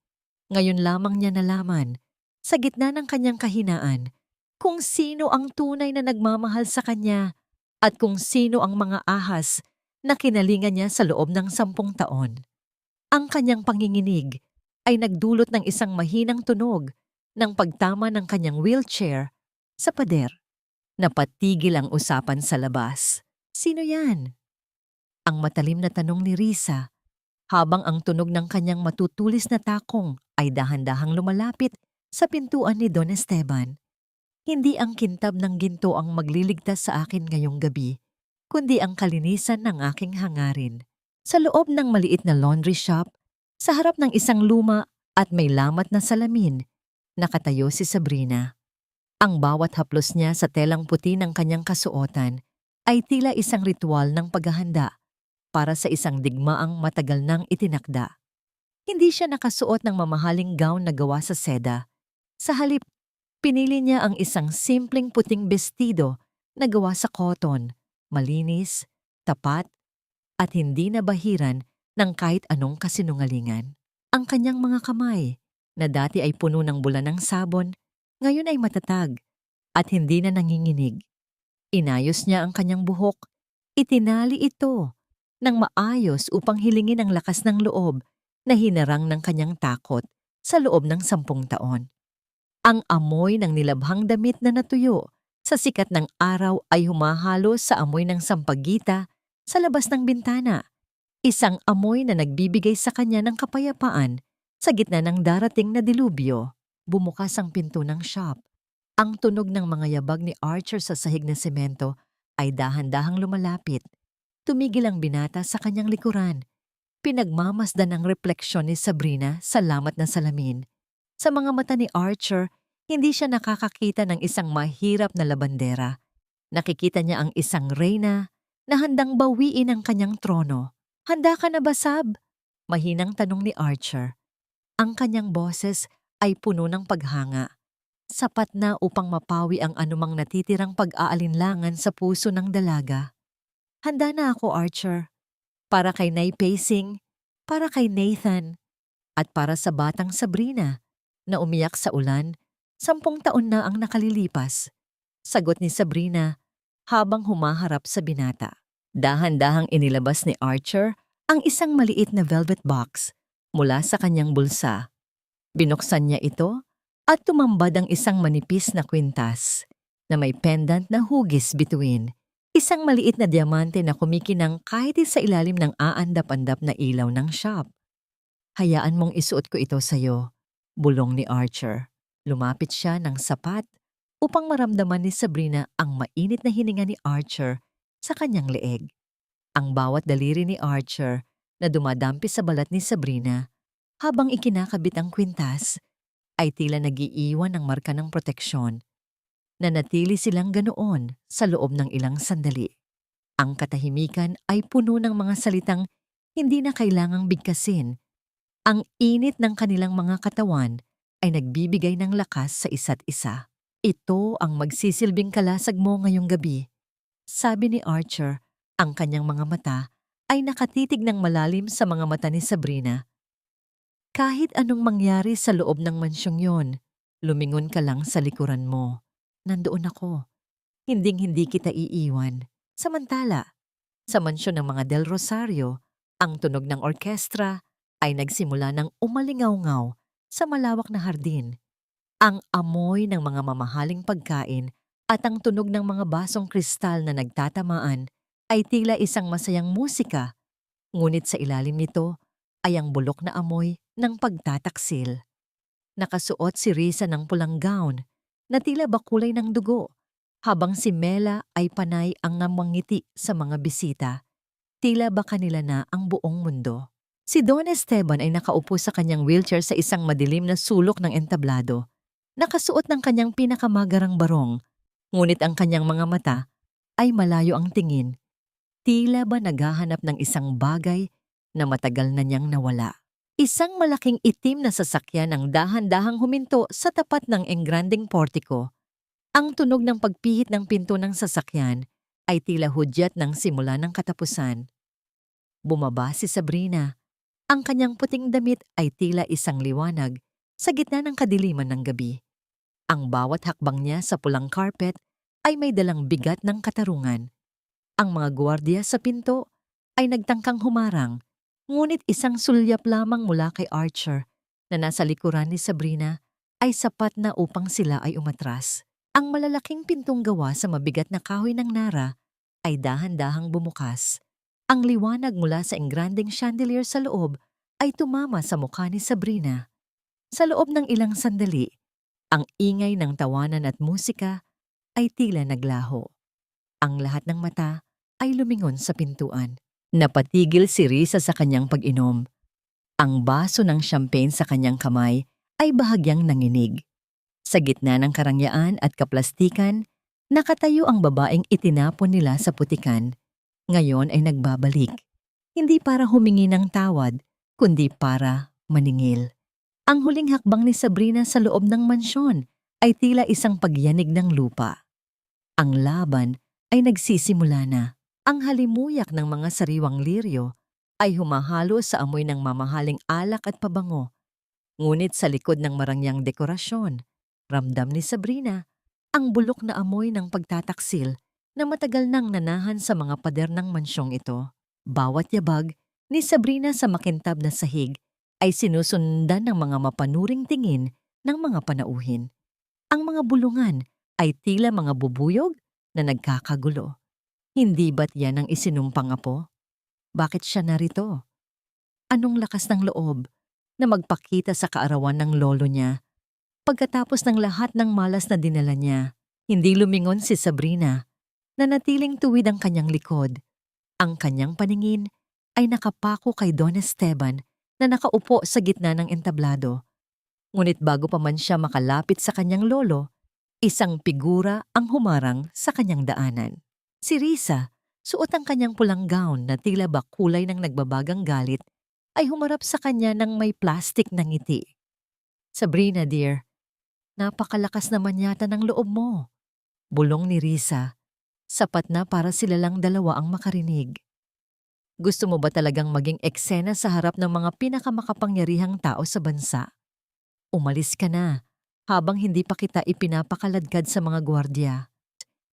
Ngayon lamang niya nalaman, sa gitna ng kanyang kahinaan, kung sino ang tunay na nagmamahal sa kanya at kung sino ang mga ahas na kinalingan niya sa loob ng 10 taon. Ang kanyang panginginig ay nagdulot ng isang mahinang tunog ng pagtama ng kanyang wheelchair sa pader. Napatigil ang usapan sa labas. "Sino yan?" ang matalim na tanong ni Risa habang ang tunog ng kanyang matutulis na takong ay dahan-dahang lumalapit sa pintuan ni Don Esteban. "Hindi ang kintab ng ginto ang magliligtas sa akin ngayong gabi, kundi ang kalinisan ng aking hangarin." Sa loob ng maliit na laundry shop, sa harap ng isang luma at may lamat na salamin, nakatayo si Sabrina. Ang bawat haplos niya sa telang puti ng kanyang kasuotan ay tila isang ritual ng paghahanda para sa isang digmaang matagal nang itinakda. Hindi siya nakasuot ng mamahaling gown na gawa sa seda. Sa halip, pinili niya ang isang simpleng puting bestido na gawa sa cotton, malinis, tapat, at hindi nabahiran ng kahit anong kasinungalingan. Ang kanyang mga kamay, na dati ay puno ng bula ng sabon, ngayon ay matatag at hindi na nanginginig. Inayos niya ang kanyang buhok, itinali ito ng maayos upang hilingin ang lakas ng loob na hinarang ng kanyang takot sa loob ng 10 taon. Ang amoy ng nilabhang damit na natuyo sa sikat ng araw ay humahalo sa amoy ng sampagita sa labas ng bintana. Isang amoy na nagbibigay sa kanya ng kapayapaan sa gitna ng darating na dilubyo. Bumukas ang pinto ng shop. Ang tunog ng mga yabag ni Archer sa sahig na semento ay dahan-dahang lumalapit. Tumigil ang binata sa kanyang likuran. Pinagmamasdan ang refleksyon ni Sabrina sa lamat na salamin. Sa mga mata ni Archer, hindi siya nakakakita ng isang mahirap na labandera. Nakikita niya ang isang reyna na handang bawiin ang kanyang trono. "Handa ka na ba, Sab?" mahinang tanong ni Archer. Ang kanyang boses ay puno ng paghanga. Sapat na upang mapawi ang anumang natitirang pag-aalinlangan sa puso ng dalaga. "Handa na ako, Archer. Para kay Nay Pacing, para kay Nathan, at para sa batang Sabrina na umiyak sa ulan, 10 taon na ang nakalilipas." Sagot ni Sabrina habang humaharap sa binata. Dahan-dahang inilabas ni Archer ang isang maliit na velvet box mula sa kanyang bulsa. Binuksan niya ito at tumambad ang isang manipis na kwintas na may pendant na hugis bituin. Isang maliit na diamante na kumikinang kahit sa ilalim ng aandap-andap na ilaw ng shop. "Hayaan mong isuot ko ito sa'yo," bulong ni Archer. Lumapit siya ng sapat upang maramdaman ni Sabrina ang mainit na hininga ni Archer sa kanyang leeg. Ang bawat daliri ni Archer na dumadampi sa balat ni Sabrina habang ikinakabit ang kwintas ay tila nagiiwan ng marka ng proteksyon. Nanatili silang ganoon sa loob ng ilang sandali. Ang katahimikan ay puno ng mga salitang hindi na kailangang bigkasin. Ang init ng kanilang mga katawan ay nagbibigay ng lakas sa isa't isa. Ito ang magsisilbing kalasag mo ngayong gabi, sabi ni Archer. Ang kanyang mga mata ay nakatitig ng malalim sa mga mata ni Sabrina. Kahit anong mangyari sa loob ng mansyong yon, lumingon ka lang sa likuran mo. Nandoon ako. Hinding-hindi kita iiwan. Samantala, sa mansyon ng mga Del Rosario, ang tunog ng orkestra ay nagsimula ng umalingaw-ngaw sa malawak na hardin. Ang amoy ng mga mamahaling pagkain at ang tunog ng mga basong kristal na nagtatamaan ay tila isang masayang musika, ngunit sa ilalim nito ay ang bulok na amoy ng pagtataksil. Nakasuot si Risa ng pulang gown na tila bakulay ng dugo, habang si Mela ay panay ang namangiti sa mga bisita. Tila ba kanila na ang buong mundo. Si Don Esteban ay nakaupo sa kanyang wheelchair sa isang madilim na sulok ng entablado. Nakasuot ng kanyang pinakamagarang barong, ngunit ang kanyang mga mata ay malayo ang tingin. Tila ba naghahanap ng isang bagay na matagal na niyang nawala. Isang malaking itim na sasakyan ang dahan-dahang huminto sa tapat ng engranding portiko. Ang tunog ng pagpihit ng pinto ng sasakyan ay tila hudyat ng simula ng katapusan. Bumaba si Sabrina. Ang kanyang puting damit ay tila isang liwanag sa gitna ng kadiliman ng gabi. Ang bawat hakbang niya sa pulang carpet ay may dalang bigat ng katarungan. Ang mga gwardiya sa pinto ay nagtangkang humarang, ngunit isang sulyap lamang mula kay Archer na nasa likuran ni Sabrina ay sapat na upang sila ay umatras. Ang malalaking pintong gawa sa mabigat na kahoy ng nara ay dahan-dahang bumukas. Ang liwanag mula sa engranding chandelier sa loob ay tumama sa mukha ni Sabrina. Sa loob ng ilang sandali, ang ingay ng tawanan at musika ay tila naglaho. Ang lahat ng mata ay lumingon sa pintuan. Napatigil si Risa sa kanyang pag-inom. Ang baso ng champagne sa kanyang kamay ay bahagyang nanginig. Sa gitna ng karangyaan at kaplastikan, nakatayo ang babaeng itinapon nila sa putikan. Ngayon ay nagbabalik. Hindi para humingi ng tawad, kundi para maningil. Ang huling hakbang ni Sabrina sa loob ng mansyon ay tila isang pagyanig ng lupa. Ang laban ay nagsisimula na. Ang halimuyak ng mga sariwang liryo ay humahalo sa amoy ng mamahaling alak at pabango. Ngunit sa likod ng marangyang dekorasyon, ramdam ni Sabrina ang bulok na amoy ng pagtataksil na matagal nang nanahan sa mga pader ng mansyong ito. Bawat yabag ni Sabrina sa makintab na sahig ay sinusundan ng mga mapanuring tingin ng mga panauhin. Ang mga bulungan ay tila mga bubuyog na nagkakagulo. Hindi ba't yan ang isinumpang apo? Bakit siya narito? Anong lakas ng loob na magpakita sa kaarawan ng lolo niya? Pagkatapos ng lahat ng malas na dinala niya, hindi lumingon si Sabrina. Nanatiling tuwid ang kanyang likod. Ang kanyang paningin ay nakapako kay Don Esteban na nakaupo sa gitna ng entablado. Ngunit bago pa man siya makalapit sa kanyang lolo, isang figura ang humarang sa kanyang daanan. Si Risa, suot ang kanyang pulang gown na tila ba kulay ng nagbabagang galit, ay humarap sa kanya ng may plastik na ngiti. Sabrina dear, napakalakas naman yata ng loob mo. Bulong ni Risa, sapat na para sila lang dalawa ang makarinig. Gusto mo ba talagang maging eksena sa harap ng mga pinakamakapangyarihang tao sa bansa? Umalis ka na, habang hindi pa kita ipinapakaladkad sa mga gwardya.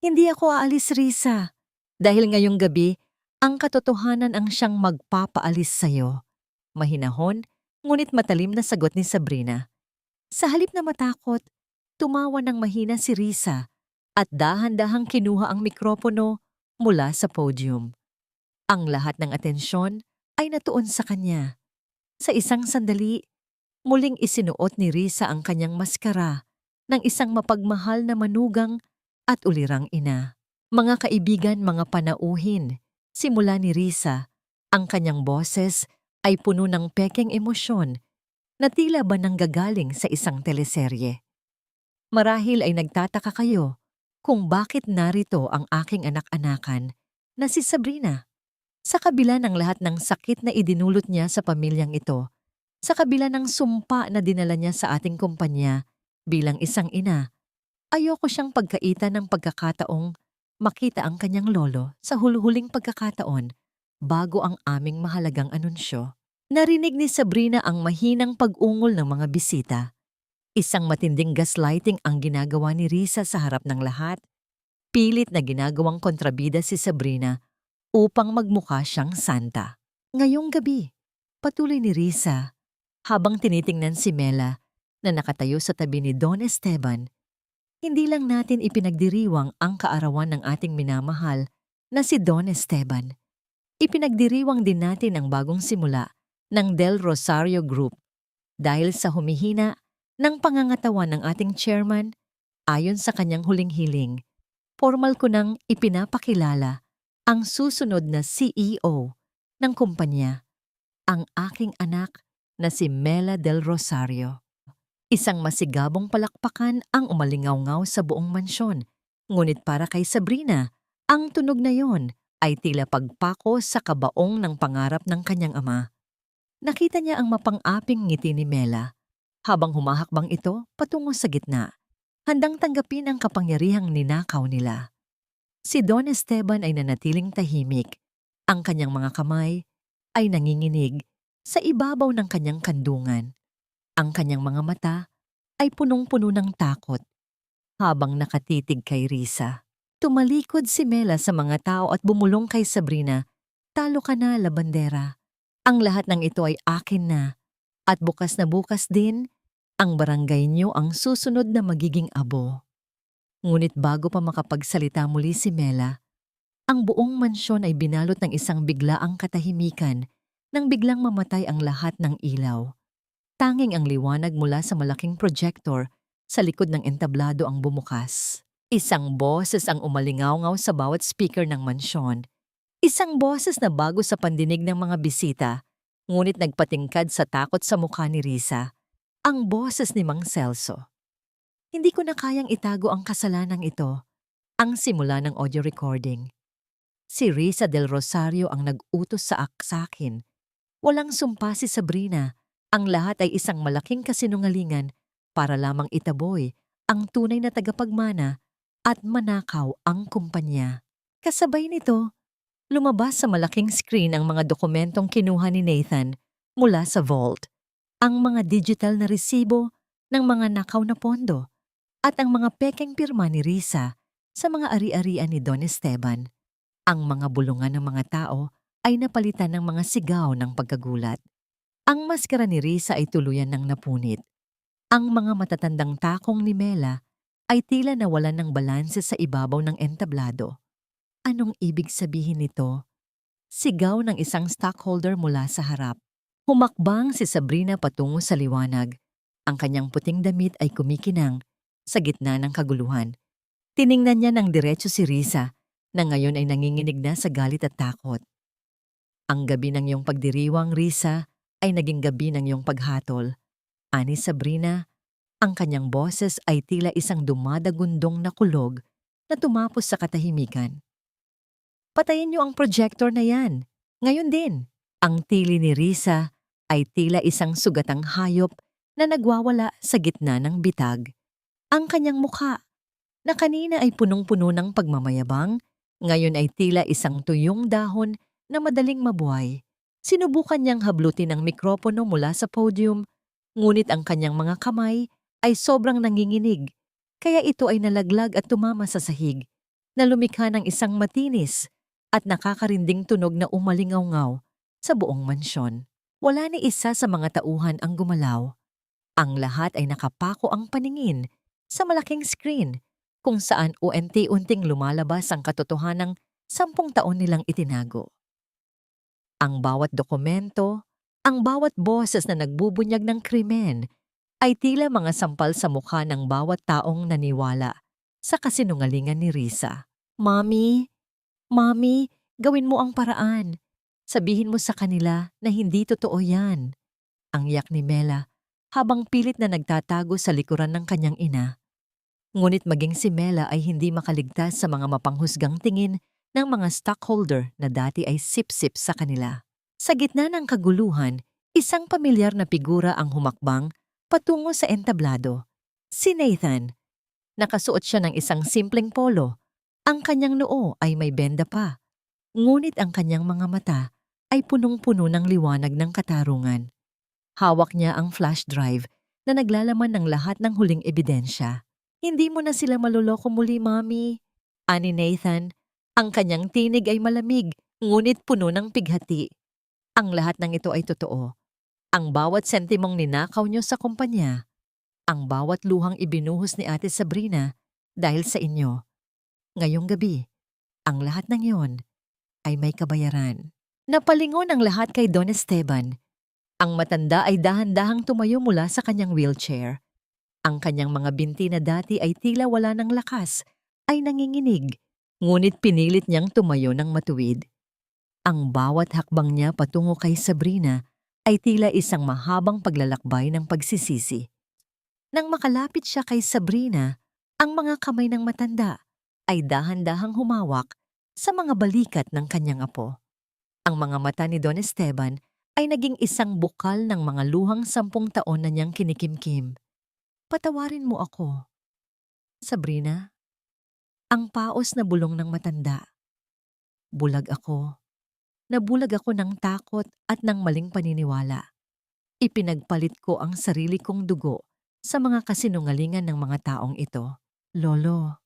Hindi ako aalis, Risa. Dahil ngayong gabi, ang katotohanan ang siyang magpapaalis sa'yo. Mahinahon, ngunit matalim na sagot ni Sabrina. Sa halip na matakot, tumawa ng mahina si Risa at dahan-dahang kinuha ang mikropono mula sa podium. Ang lahat ng atensyon ay natuon sa kanya. Sa isang sandali, muling isinuot ni Risa ang kanyang maskara ng isang mapagmahal na manugang at ulirang ina. Mga kaibigan, mga panauhin, simula ni Risa, ang kanyang boses ay puno ng pekeng emosyon na tila ba nanggagaling sa isang teleserye. Marahil ay nagtataka kayo kung bakit narito ang aking anak-anakan na si Sabrina. Sa kabila ng lahat ng sakit na idinulot niya sa pamilyang ito, sa kabila ng sumpa na dinala niya sa ating kumpanya bilang isang ina, ayoko siyang pagkaitan ng pagkakataong makita ang kanyang lolo sa huluhuling pagkakataon bago ang aming mahalagang anunsyo. Narinig ni Sabrina ang mahinang pag-ungol ng mga bisita. Isang matinding gaslighting ang ginagawa ni Risa sa harap ng lahat. Pilit na ginagawang kontrabida si Sabrina upang magmukha siyang santa. Ngayong gabi, patuloy ni Risa habang tinitingnan si Mela na nakatayo sa tabi ni Don Esteban. Hindi lang natin ipinagdiriwang ang kaarawan ng ating minamahal na si Don Esteban. Ipinagdiriwang din natin ang bagong simula ng Del Rosario Group dahil sa humihina ng pangangatawan ng ating chairman. Ayon sa kanyang huling hiling, formal ko nang ipinapakilala ang susunod na CEO ng kumpanya, ang aking anak na si Mela Del Rosario. Isang masigabong palakpakan ang umalingaw-ngaw sa buong mansyon, ngunit para kay Sabrina, ang tunog na yon ay tila pagpako sa kabaong ng pangarap ng kanyang ama. Nakita niya ang mapang-aping ngiti ni Mela habang humahakbang ito patungo sa gitna, handang tanggapin ang kapangyarihang ninakaw nila. Si Don Esteban ay nanatiling tahimik. Ang kanyang mga kamay ay nanginginig sa ibabaw ng kanyang kandungan. Ang kanyang mga mata ay punong-puno ng takot habang nakatitig kay Risa. Tumalikod si Mela sa mga tao at bumulong kay Sabrina, "Talo ka na, labandera. Ang lahat ng ito ay akin na at bukas na bukas din, ang barangay niyo ang susunod na magiging abo." Ngunit bago pa makapagsalita muli si Mela, ang buong mansyon ay binalot ng isang biglaang katahimikan nang biglang mamatay ang lahat ng ilaw. Tanging ang liwanag mula sa malaking projector sa likod ng entablado ang bumukas. Isang boses ang umalingaw-ngaw sa bawat speaker ng mansyon. Isang boses na bago sa pandinig ng mga bisita, ngunit nagpatingkad sa takot sa mukha ni Risa. Ang boses ni Mang Celso. Hindi ko na kayang itago ang kasalanang ito. Ang simula ng audio recording. Si Risa Del Rosario ang nag-utos sa akin. Walang sumpa si Sabrina. Ang lahat ay isang malaking kasinungalingan para lamang itaboy ang tunay na tagapagmana at manakaw ang kumpanya. Kasabay nito, lumabas sa malaking screen ang mga dokumentong kinuha ni Nathan mula sa vault, ang mga digital na resibo ng mga nakaw na pondo at ang mga pekeng pirma ni Risa sa mga ari-arian ni Don Esteban. Ang mga bulungan ng mga tao ay napalitan ng mga sigaw ng pagkagulat. Ang maskara ni Risa ay tuluyan ng napunit. Ang mga matatandang takong ni Mela ay tila nawalan ng balanse sa ibabaw ng entablado. Anong ibig sabihin nito? Sigaw ng isang stockholder mula sa harap. Humakbang si Sabrina patungo sa liwanag. Ang kanyang puting damit ay kumikinang sa gitna ng kaguluhan. Tiningnan niya ng diretso si Risa na ngayon ay nanginginig na sa galit at takot. Ang gabi ng iyong pagdiriwang, Risa, ay naging gabi ng iyong paghatol. Ani Sabrina, ang kanyang boses ay tila isang dumadagundong na kulog na tumapos sa katahimikan. "Patayin niyo ang projector na yan. Ngayon din." Ang tili ni Risa ay tila isang sugatang hayop na nagwawala sa gitna ng bitag. Ang kanyang mukha, na kanina ay punong-puno ng pagmamayabang, ngayon ay tila isang tuyong dahon na madaling mabuhay. Sinubukan niyang hablutin ang mikropono mula sa podium, ngunit ang kanyang mga kamay ay sobrang nanginginig, kaya ito ay nalaglag at tumama sa sahig, na lumikha ng isang matinis at nakakarinding tunog na umalingaw-ngaw sa buong mansyon. Wala ni isa sa mga tauhan ang gumalaw. Ang lahat ay nakapako ang paningin sa malaking screen kung saan unti-unting lumalabas ang katotohanang 10 taon nilang itinago. Ang bawat dokumento, ang bawat boses na nagbubunyag ng krimen ay tila mga sampal sa mukha ng bawat taong naniwala sa kasinungalingan ni Risa. "Mommy, Mommy, gawin mo ang paraan. Sabihin mo sa kanila na hindi totoo yan." Ang yak ni Mela habang pilit na nagtatago sa likuran ng kanyang ina. Ngunit maging si Mela ay hindi makaligtas sa mga mapanghusgang tingin ng mga stockholder na dati ay sip-sip sa kanila. Sa gitna ng kaguluhan, isang pamilyar na figura ang humakbang patungo sa entablado. Si Nathan. Nakasuot siya ng isang simpleng polo. Ang kanyang noo ay may benda pa. Ngunit ang kanyang mga mata ay punong-puno ng liwanag ng katarungan. Hawak niya ang flash drive na naglalaman ng lahat ng huling ebidensya. Hindi mo na sila maluloko muli, Mommy. Ani Nathan, ang kanyang tinig ay malamig, ngunit puno ng pighati. Ang lahat ng ito ay totoo. Ang bawat sentimong ninakaw niyo sa kumpanya, ang bawat luhang ibinuhos ni Ate Sabrina dahil sa inyo. Ngayong gabi, ang lahat ng yon ay may kabayaran. Napalingon ang lahat kay Don Esteban. Ang matanda ay dahan-dahang tumayo mula sa kanyang wheelchair. Ang kanyang mga binti na dati ay tila wala ng lakas, ay nanginginig, ngunit pinilit niyang tumayo ng matuwid. Ang bawat hakbang niya patungo kay Sabrina ay tila isang mahabang paglalakbay ng pagsisisi. Nang makalapit siya kay Sabrina, ang mga kamay ng matanda ay dahan-dahang humawak sa mga balikat ng kanyang apo. Ang mga mata ni Don Esteban ay naging isang bukal ng mga luhang 10 taon na niyang kinikimkim. Patawarin mo ako. Sabrina, ang paos na bulong ng matanda. Bulag ako. Nabulag ako ng takot at ng maling paniniwala. Ipinagpalit ko ang sarili kong dugo sa mga kasinungalingan ng mga taong ito. Lolo.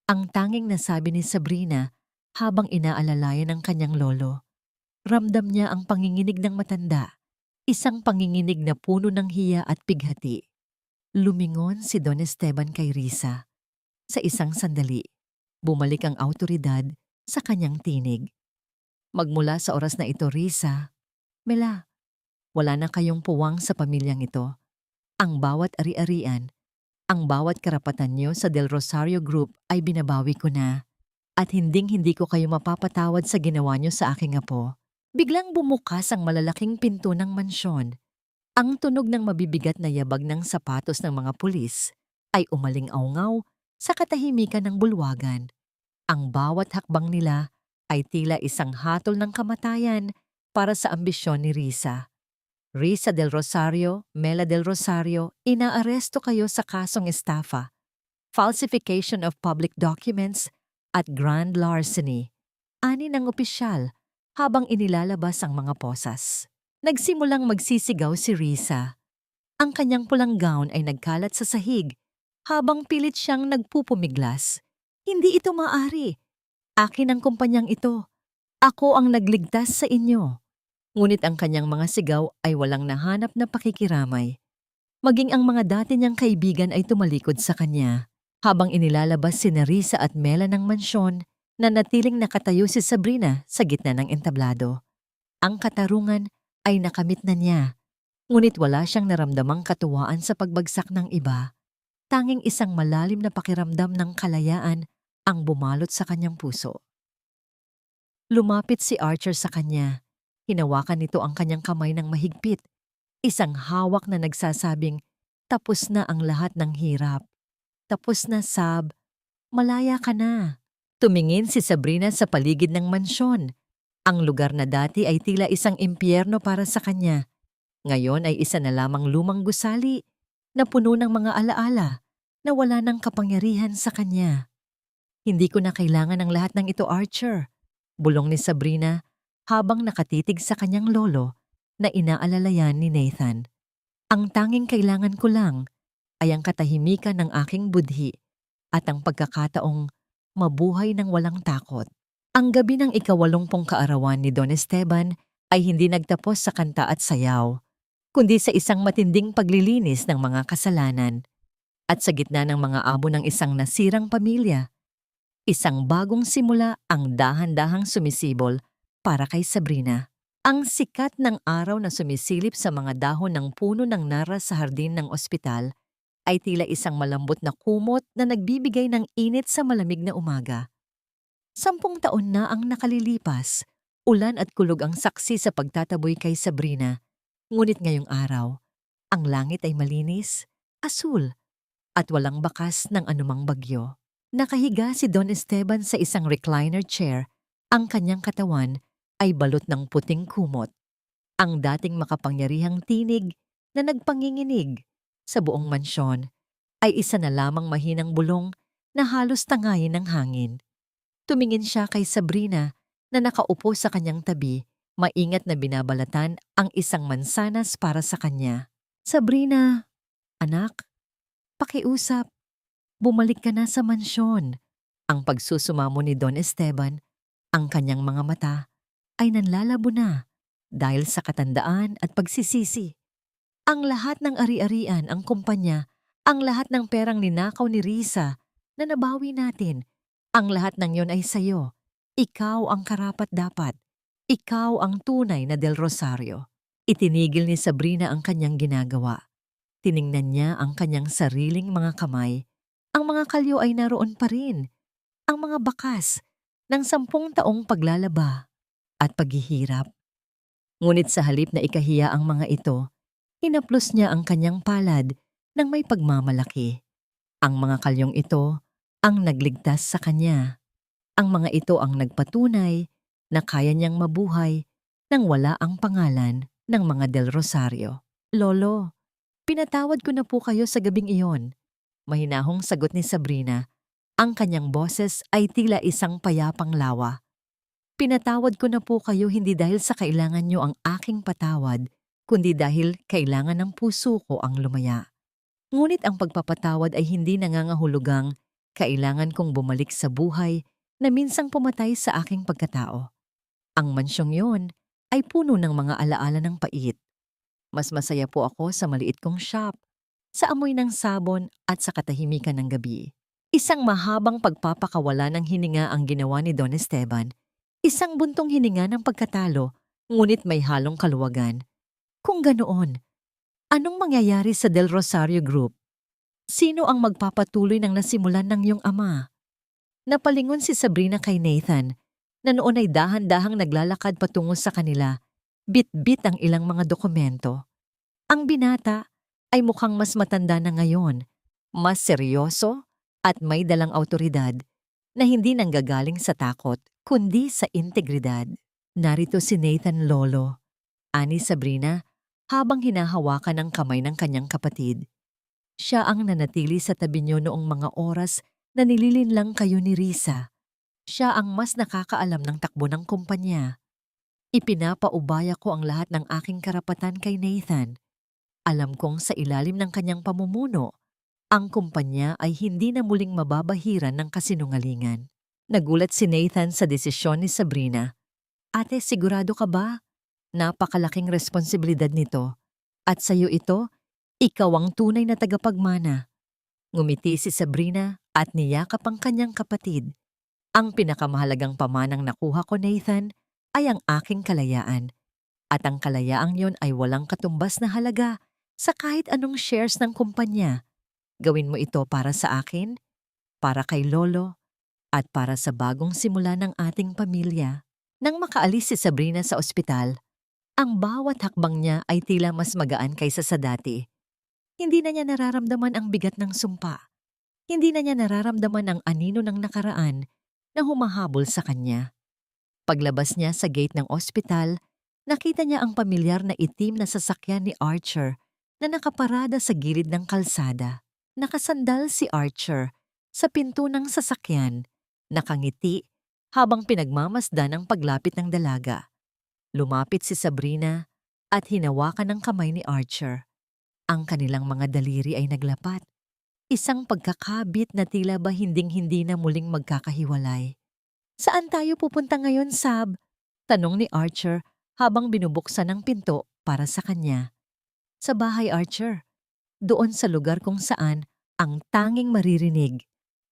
Ang tanging nasabi ni Sabrina habang inaalalayan ng kanyang lolo. Ramdam niya ang panginginig ng matanda, isang panginginig na puno ng hiya at pighati. Lumingon si Don Esteban kay Risa. Sa isang sandali, bumalik ang awtoridad sa kanyang tinig. Magmula sa oras na ito, Risa, Mela, wala na kayong puwang sa pamilyang ito. Ang bawat ari-arian, ang bawat karapatan niyo sa Del Rosario Group ay binabawi ko na. At hinding-hindi ko kayo mapapatawad sa ginawa niyo sa aking apo. Biglang bumukas ang malalaking pinto ng mansyon. Ang tunog ng mabibigat na yabag ng sapatos ng mga pulis ay umaling-aungaw sa katahimikan ng bulwagan. Ang bawat hakbang nila ay tila isang hatol ng kamatayan para sa ambisyon ni Risa. Risa del Rosario, Mela del Rosario, inaaresto kayo sa kasong estafa, falsification of public documents at grand larceny. Ani ng opisyal habang inilalabas ang mga posas. Nagsimulang magsisigaw si Risa. Ang kanyang pulang gown ay nagkalat sa sahig habang pilit siyang nagpupumiglas. Hindi ito maaari. Akin ang kumpanyang ito. Ako ang nagligtas sa inyo. Ngunit ang kanyang mga sigaw ay walang nahanap na pakikiramay. Maging ang mga dati niyang kaibigan ay tumalikod sa kanya. Habang inilalabas si Risa at Mela ng mansyon, nanatiling nakatayo si Sabrina sa gitna ng entablado. Ang katarungan ay nakamit na niya, ngunit wala siyang naramdamang katuwaan sa pagbagsak ng iba. Tanging isang malalim na pakiramdam ng kalayaan ang bumalot sa kanyang puso. Lumapit si Archer sa kanya. Hinawakan nito ang kanyang kamay ng mahigpit. Isang hawak na nagsasabing, tapos na ang lahat ng hirap. Tapos na, Sab. Malaya ka na. Tumingin si Sabrina sa paligid ng mansyon. Ang lugar na dati ay tila isang impyerno para sa kanya. Ngayon ay isa na lamang lumang gusali na puno ng mga alaala na wala ng kapangyarihan sa kanya. Hindi ko na kailangan ng lahat ng ito, Archer. Bulong ni Sabrina habang nakatitig sa kanyang lolo na inaalalayan ni Nathan. Ang tanging kailangan ko lang ay ang katahimikan ng aking budhi at ang pagkakataong mabuhay ng walang takot. Ang gabi ng ika-80 kaarawan ni Don Esteban ay hindi nagtapos sa kanta at sayaw, kundi sa isang matinding paglilinis ng mga kasalanan. At sa gitna ng mga abo ng isang nasirang pamilya, isang bagong simula ang dahan-dahang sumisibol para kay Sabrina. Ang sikat ng araw na sumisilip sa mga dahon ng puno ng nara sa hardin ng ospital ay tila isang malambot na kumot na nagbibigay ng init sa malamig na umaga. 10 taon na ang nakalilipas, ulan at kulog ang saksi sa pagtataboy kay Sabrina. Ngunit ngayong araw, ang langit ay malinis, asul, at walang bakas ng anumang bagyo. Nakahiga si Don Esteban sa isang recliner chair. Ang kanyang katawan ay balot ng puting kumot. Ang dating makapangyarihang tinig na nagpanginginig sa buong mansyon ay isa na lamang mahinang bulong na halos tangayin ng hangin. Tumingin siya kay Sabrina na nakaupo sa kanyang tabi, maingat na binabalatan ang isang mansanas para sa kanya. Sabrina, anak, pakiusap, bumalik ka na sa mansyon. Ang pagsusumamo ni Don Esteban, ang kanyang mga mata ay nanlalabo na dahil sa katandaan at pagsisisi. Ang lahat ng ari-arian, ang kumpanya, ang lahat ng perang ninakaw ni Risa na nabawi natin, ang lahat ng yon ay sayo. Ikaw ang karapat-dapat. Ikaw ang tunay na Del Rosario. Itinigil ni Sabrina ang kanyang ginagawa. Tiningnan niya ang kanyang sariling mga kamay. Ang mga kalyo ay naroon pa rin. Ang mga bakas ng 10 taong paglalaba at paghihirap. Ngunit sa halip na ikahiya ang mga ito, hinaplos niya ang kanyang palad ng may pagmamalaki. Ang mga kalyong ito ang nagligtas sa kanya. Ang mga ito ang nagpatunay na kaya niyang mabuhay nang wala ang pangalan ng mga Del Rosario. Lolo, pinatawad ko na po kayo sa gabing iyon. Mahinahong sagot ni Sabrina. Ang kanyang boses ay tila isang payapang lawa. Pinatawad ko na po kayo hindi dahil sa kailangan niyo ang aking patawad, kundi dahil kailangan ng puso ko ang lumaya. Ngunit ang pagpapatawad ay hindi nangangahulugang kailangan kong bumalik sa buhay na minsang pumatay sa aking pagkatao. Ang mansyong yon ay puno ng mga alaala ng pait. Mas masaya po ako sa maliit kong shop, sa amoy ng sabon at sa katahimikan ng gabi. Isang mahabang pagpapakawala ng hininga ang ginawa ni Don Esteban. Isang buntong hininga ng pagkatalo, ngunit may halong kaluwagan. Kung ganoon, anong mangyayari sa Del Rosario Group? Sino ang magpapatuloy ng nasimulan ng iyong ama? Napalingon si Sabrina kay Nathan, na noon ay dahan-dahang naglalakad patungo sa kanila, bit-bit ang ilang mga dokumento. Ang binata ay mukhang mas matanda na ngayon, mas seryoso at may dalang awtoridad na hindi nanggagaling sa takot kundi sa integridad. Narito si Nathan, lolo, ani Sabrina habang hinahawakan ang kamay ng kanyang kapatid. Siya ang nanatili sa tabi niyo noong mga oras na nililinlang kayo ni Risa. Siya ang mas nakakaalam ng takbo ng kumpanya. Ipinapaubaya ko ang lahat ng aking karapatan kay Nathan. Alam kong sa ilalim ng kanyang pamumuno, ang kumpanya ay hindi na muling mababahiran ng kasinungalingan. Nagulat si Nathan sa desisyon ni Sabrina. Ate, sigurado ka ba? Napakalaking responsibilidad nito. At sa'yo ito, ikaw ang tunay na tagapagmana. Ngumiti si Sabrina at niyakap ang kanyang kapatid. Ang pinakamahalagang pamanang nakuha ko, Nathan, ay ang aking kalayaan. At ang kalayaang yon ay walang katumbas na halaga sa kahit anong shares ng kumpanya. Gawin mo ito para sa akin, para kay Lolo, at para sa bagong simula ng ating pamilya. Nang makaalis si Sabrina sa ospital, ang bawat hakbang niya ay tila mas magaan kaysa sa dati. Hindi na niya nararamdaman ang bigat ng sumpa. Hindi na niya nararamdaman ang anino ng nakaraan na humahabol sa kanya. Paglabas niya sa gate ng ospital, nakita niya ang pamilyar na itim na sasakyan ni Archer na nakaparada sa gilid ng kalsada. Nakasandal si Archer sa pinto ng sasakyan, nakangiti habang pinagmamasdan ang paglapit ng dalaga. Lumapit si Sabrina at hinawakan ang kamay ni Archer. Ang kanilang mga daliri ay naglapat. Isang pagkakabit na tila ba hinding-hindi na muling magkakahiwalay. Saan tayo pupunta ngayon, Sab? Tanong ni Archer habang binubuksan ang pinto para sa kanya. Sa bahay, Archer. Doon sa lugar kung saan ang tanging maririnig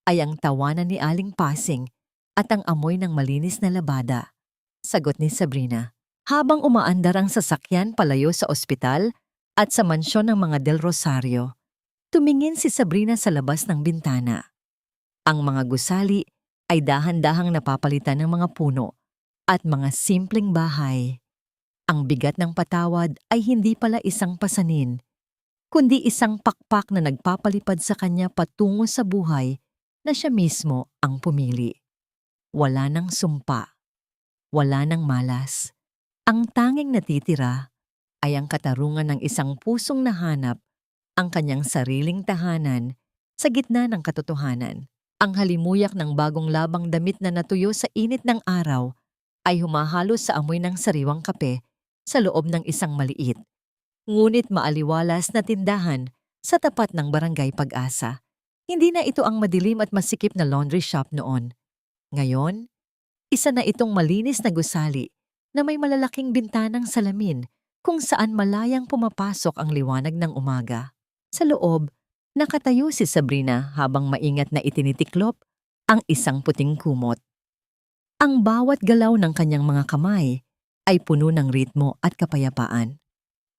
ay ang tawanan ni Aling Pasing at ang amoy ng malinis na labada. Sagot ni Sabrina. Habang umaandar ang sasakyan palayo sa ospital at sa mansyon ng mga Del Rosario, tumingin si Sabrina sa labas ng bintana. Ang mga gusali ay dahan-dahang napapalitan ng mga puno at mga simpleng bahay. Ang bigat ng patawad ay hindi pala isang pasanin, kundi isang pakpak na nagpapalipad sa kanya patungo sa buhay na siya mismo ang pumili. Wala nang sumpa, wala nang malas. Ang tanging natitira ay ang katarungan ng isang pusong nahanap ang kanyang sariling tahanan sa gitna ng katotohanan. Ang halimuyak ng bagong labang damit na natuyo sa init ng araw ay humahalos sa amoy ng sariwang kape sa loob ng isang maliit, ngunit maaliwalas na tindahan sa tapat ng Barangay Pag-asa. Hindi na ito ang madilim at masikip na laundry shop noon. Ngayon, isa na itong malinis na gusali na may malalaking bintanang salamin kung saan malayang pumapasok ang liwanag ng umaga. Sa loob, nakatayo si Sabrina habang maingat na itinitiklop ang isang puting kumot. Ang bawat galaw ng kanyang mga kamay ay puno ng ritmo at kapayapaan.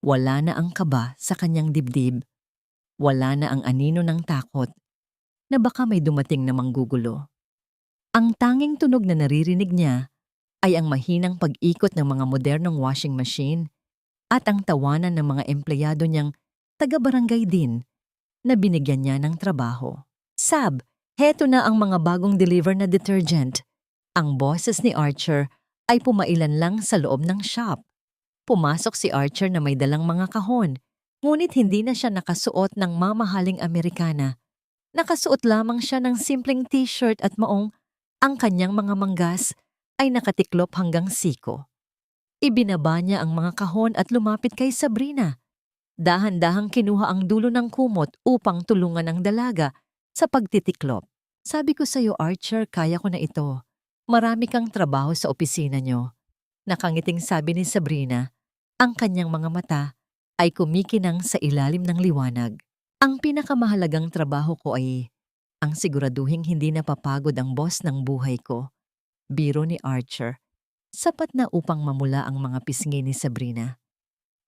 Wala na ang kaba sa kanyang dibdib. Wala na ang anino ng takot na baka may dumating na manggugulo. Ang tanging tunog na naririnig niya ay ang mahinang pag-ikot ng mga modernong washing machine at ang tawanan ng mga empleyado niyang taga-barangay din na binigyan niya ng trabaho. Sab, heto na ang mga bagong deliver na detergent. Ang boses ni Archer ay pumailan lang sa loob ng shop. Pumasok si Archer na may dalang mga kahon, ngunit hindi na siya nakasuot ng mamahaling Amerikana. Nakasuot lamang siya ng simpleng t-shirt at maong ang kanyang mga manggas ay nakatiklop hanggang siko. Ibinaba niya ang mga kahon at lumapit kay Sabrina. Dahan-dahang kinuha ang dulo ng kumot upang tulungan ang dalaga sa pagtitiklop. Sabi ko sa'yo, Archer, kaya ko na ito. Marami kang trabaho sa opisina niyo. Nakangiting sabi ni Sabrina. Ang kanyang mga mata ay kumikinang sa ilalim ng liwanag. Ang pinakamahalagang trabaho ko ay ang siguraduhing hindi napapagod ang boss ng buhay ko. Biro ni Archer. Sapat na upang mamula ang mga pisngi ni Sabrina.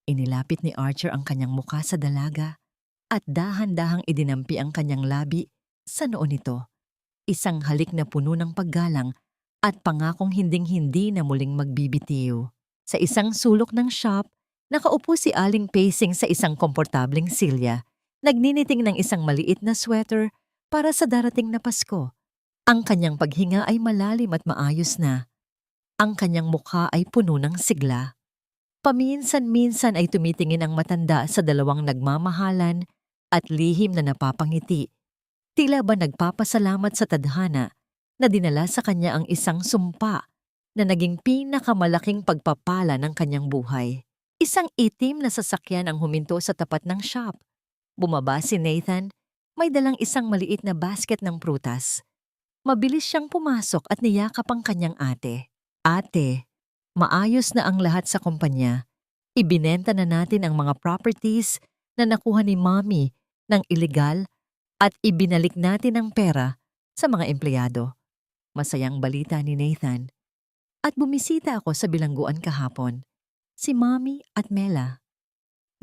Inilapit ni Archer ang kanyang mukha sa dalaga at dahan-dahang idinampi ang kanyang labi sa noo nito. Isang halik na puno ng paggalang at pangakong hinding-hindi na muling magbibitiw. Sa isang sulok ng shop, nakaupo si Aling pacing sa isang komportableng silya, nagniniting ng isang maliit na sweater para sa darating na Pasko. Ang kanyang paghinga ay malalim at maayos na. Ang kanyang mukha ay puno ng sigla. Paminsan-minsan ay tumitingin ang matanda sa dalawang nagmamahalan at lihim na napapangiti. Tila ba nagpapasalamat sa tadhana na dinala sa kanya ang isang sumpa na naging pinakamalaking pagpapala ng kanyang buhay. Isang itim na sasakyan ang huminto sa tapat ng shop. Bumaba si Nathan, may dalang isang maliit na basket ng prutas. Mabilis siyang pumasok at niyakap ang kanyang ate. Ate, maayos na ang lahat sa kumpanya. Ibinenta na natin ang mga properties na nakuha ni Mommy ng illegal at ibinalik natin ang pera sa mga empleyado. Masayang balita ni Nathan. At bumisita ako sa bilangguan kahapon. Si Mommy at Mela.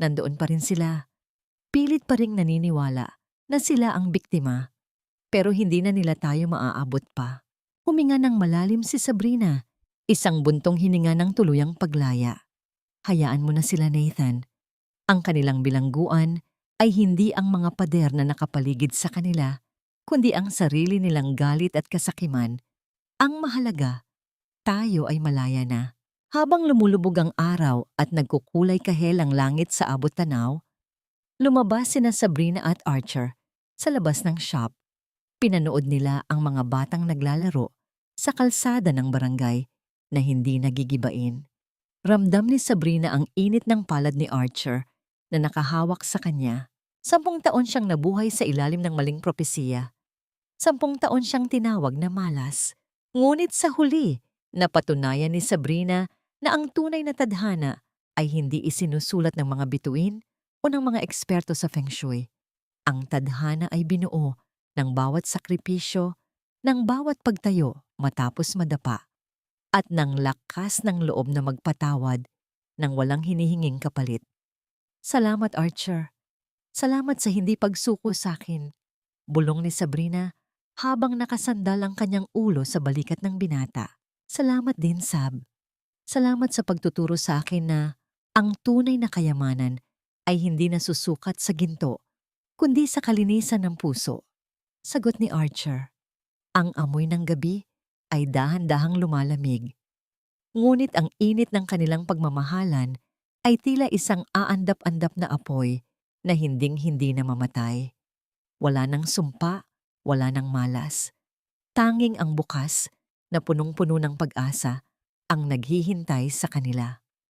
Nandoon pa rin sila. Pilit pa ring naniniwala na sila ang biktima. Pero hindi na nila tayo maaabot pa. Huminga ng malalim si Sabrina. Isang buntong hininga ng tuluyang paglaya. Hayaan mo na sila, Nathan. Ang kanilang bilangguan ay hindi ang mga pader na nakapaligid sa kanila, kundi ang sarili nilang galit at kasakiman. Ang mahalaga, tayo ay malaya na. Habang lumulubog ang araw at nagkukulay kahel ang langit sa abot tanaw, lumabas sina Sabrina at Archer sa labas ng shop. Pinanood nila ang mga batang naglalaro sa kalsada ng barangay na hindi nagigibain. Ramdam ni Sabrina ang init ng palad ni Archer na nakahawak sa kanya. 10 taon siyang nabuhay sa ilalim ng maling propesiya. 10 taon siyang tinawag na malas. Ngunit sa huli, napatunayan ni Sabrina na ang tunay na tadhana ay hindi isinusulat ng mga bituin o ng mga eksperto sa Feng Shui. Ang tadhana ay binuo ng bawat sakripisyo, ng bawat pagtayo matapos madapa, at ng lakas ng loob na magpatawad ng walang hinihinging kapalit. Salamat, Archer. Salamat sa hindi pagsuko sa akin. Bulong ni Sabrina habang nakasandal ang kanyang ulo sa balikat ng binata. Salamat din, Sab. Salamat sa pagtuturo sa akin na ang tunay na kayamanan ay hindi nasusukat sa ginto, kundi sa kalinisan ng puso. Sagot ni Archer. Ang amoy ng gabi ay dahan-dahang lumalamig. Ngunit ang init ng kanilang pagmamahalan ay tila isang aandap-andap na apoy na hinding-hindi na mamatay. Wala ng sumpa, wala ng malas. Tanging ang bukas na punong-puno ng pag-asa ang naghihintay sa kanila.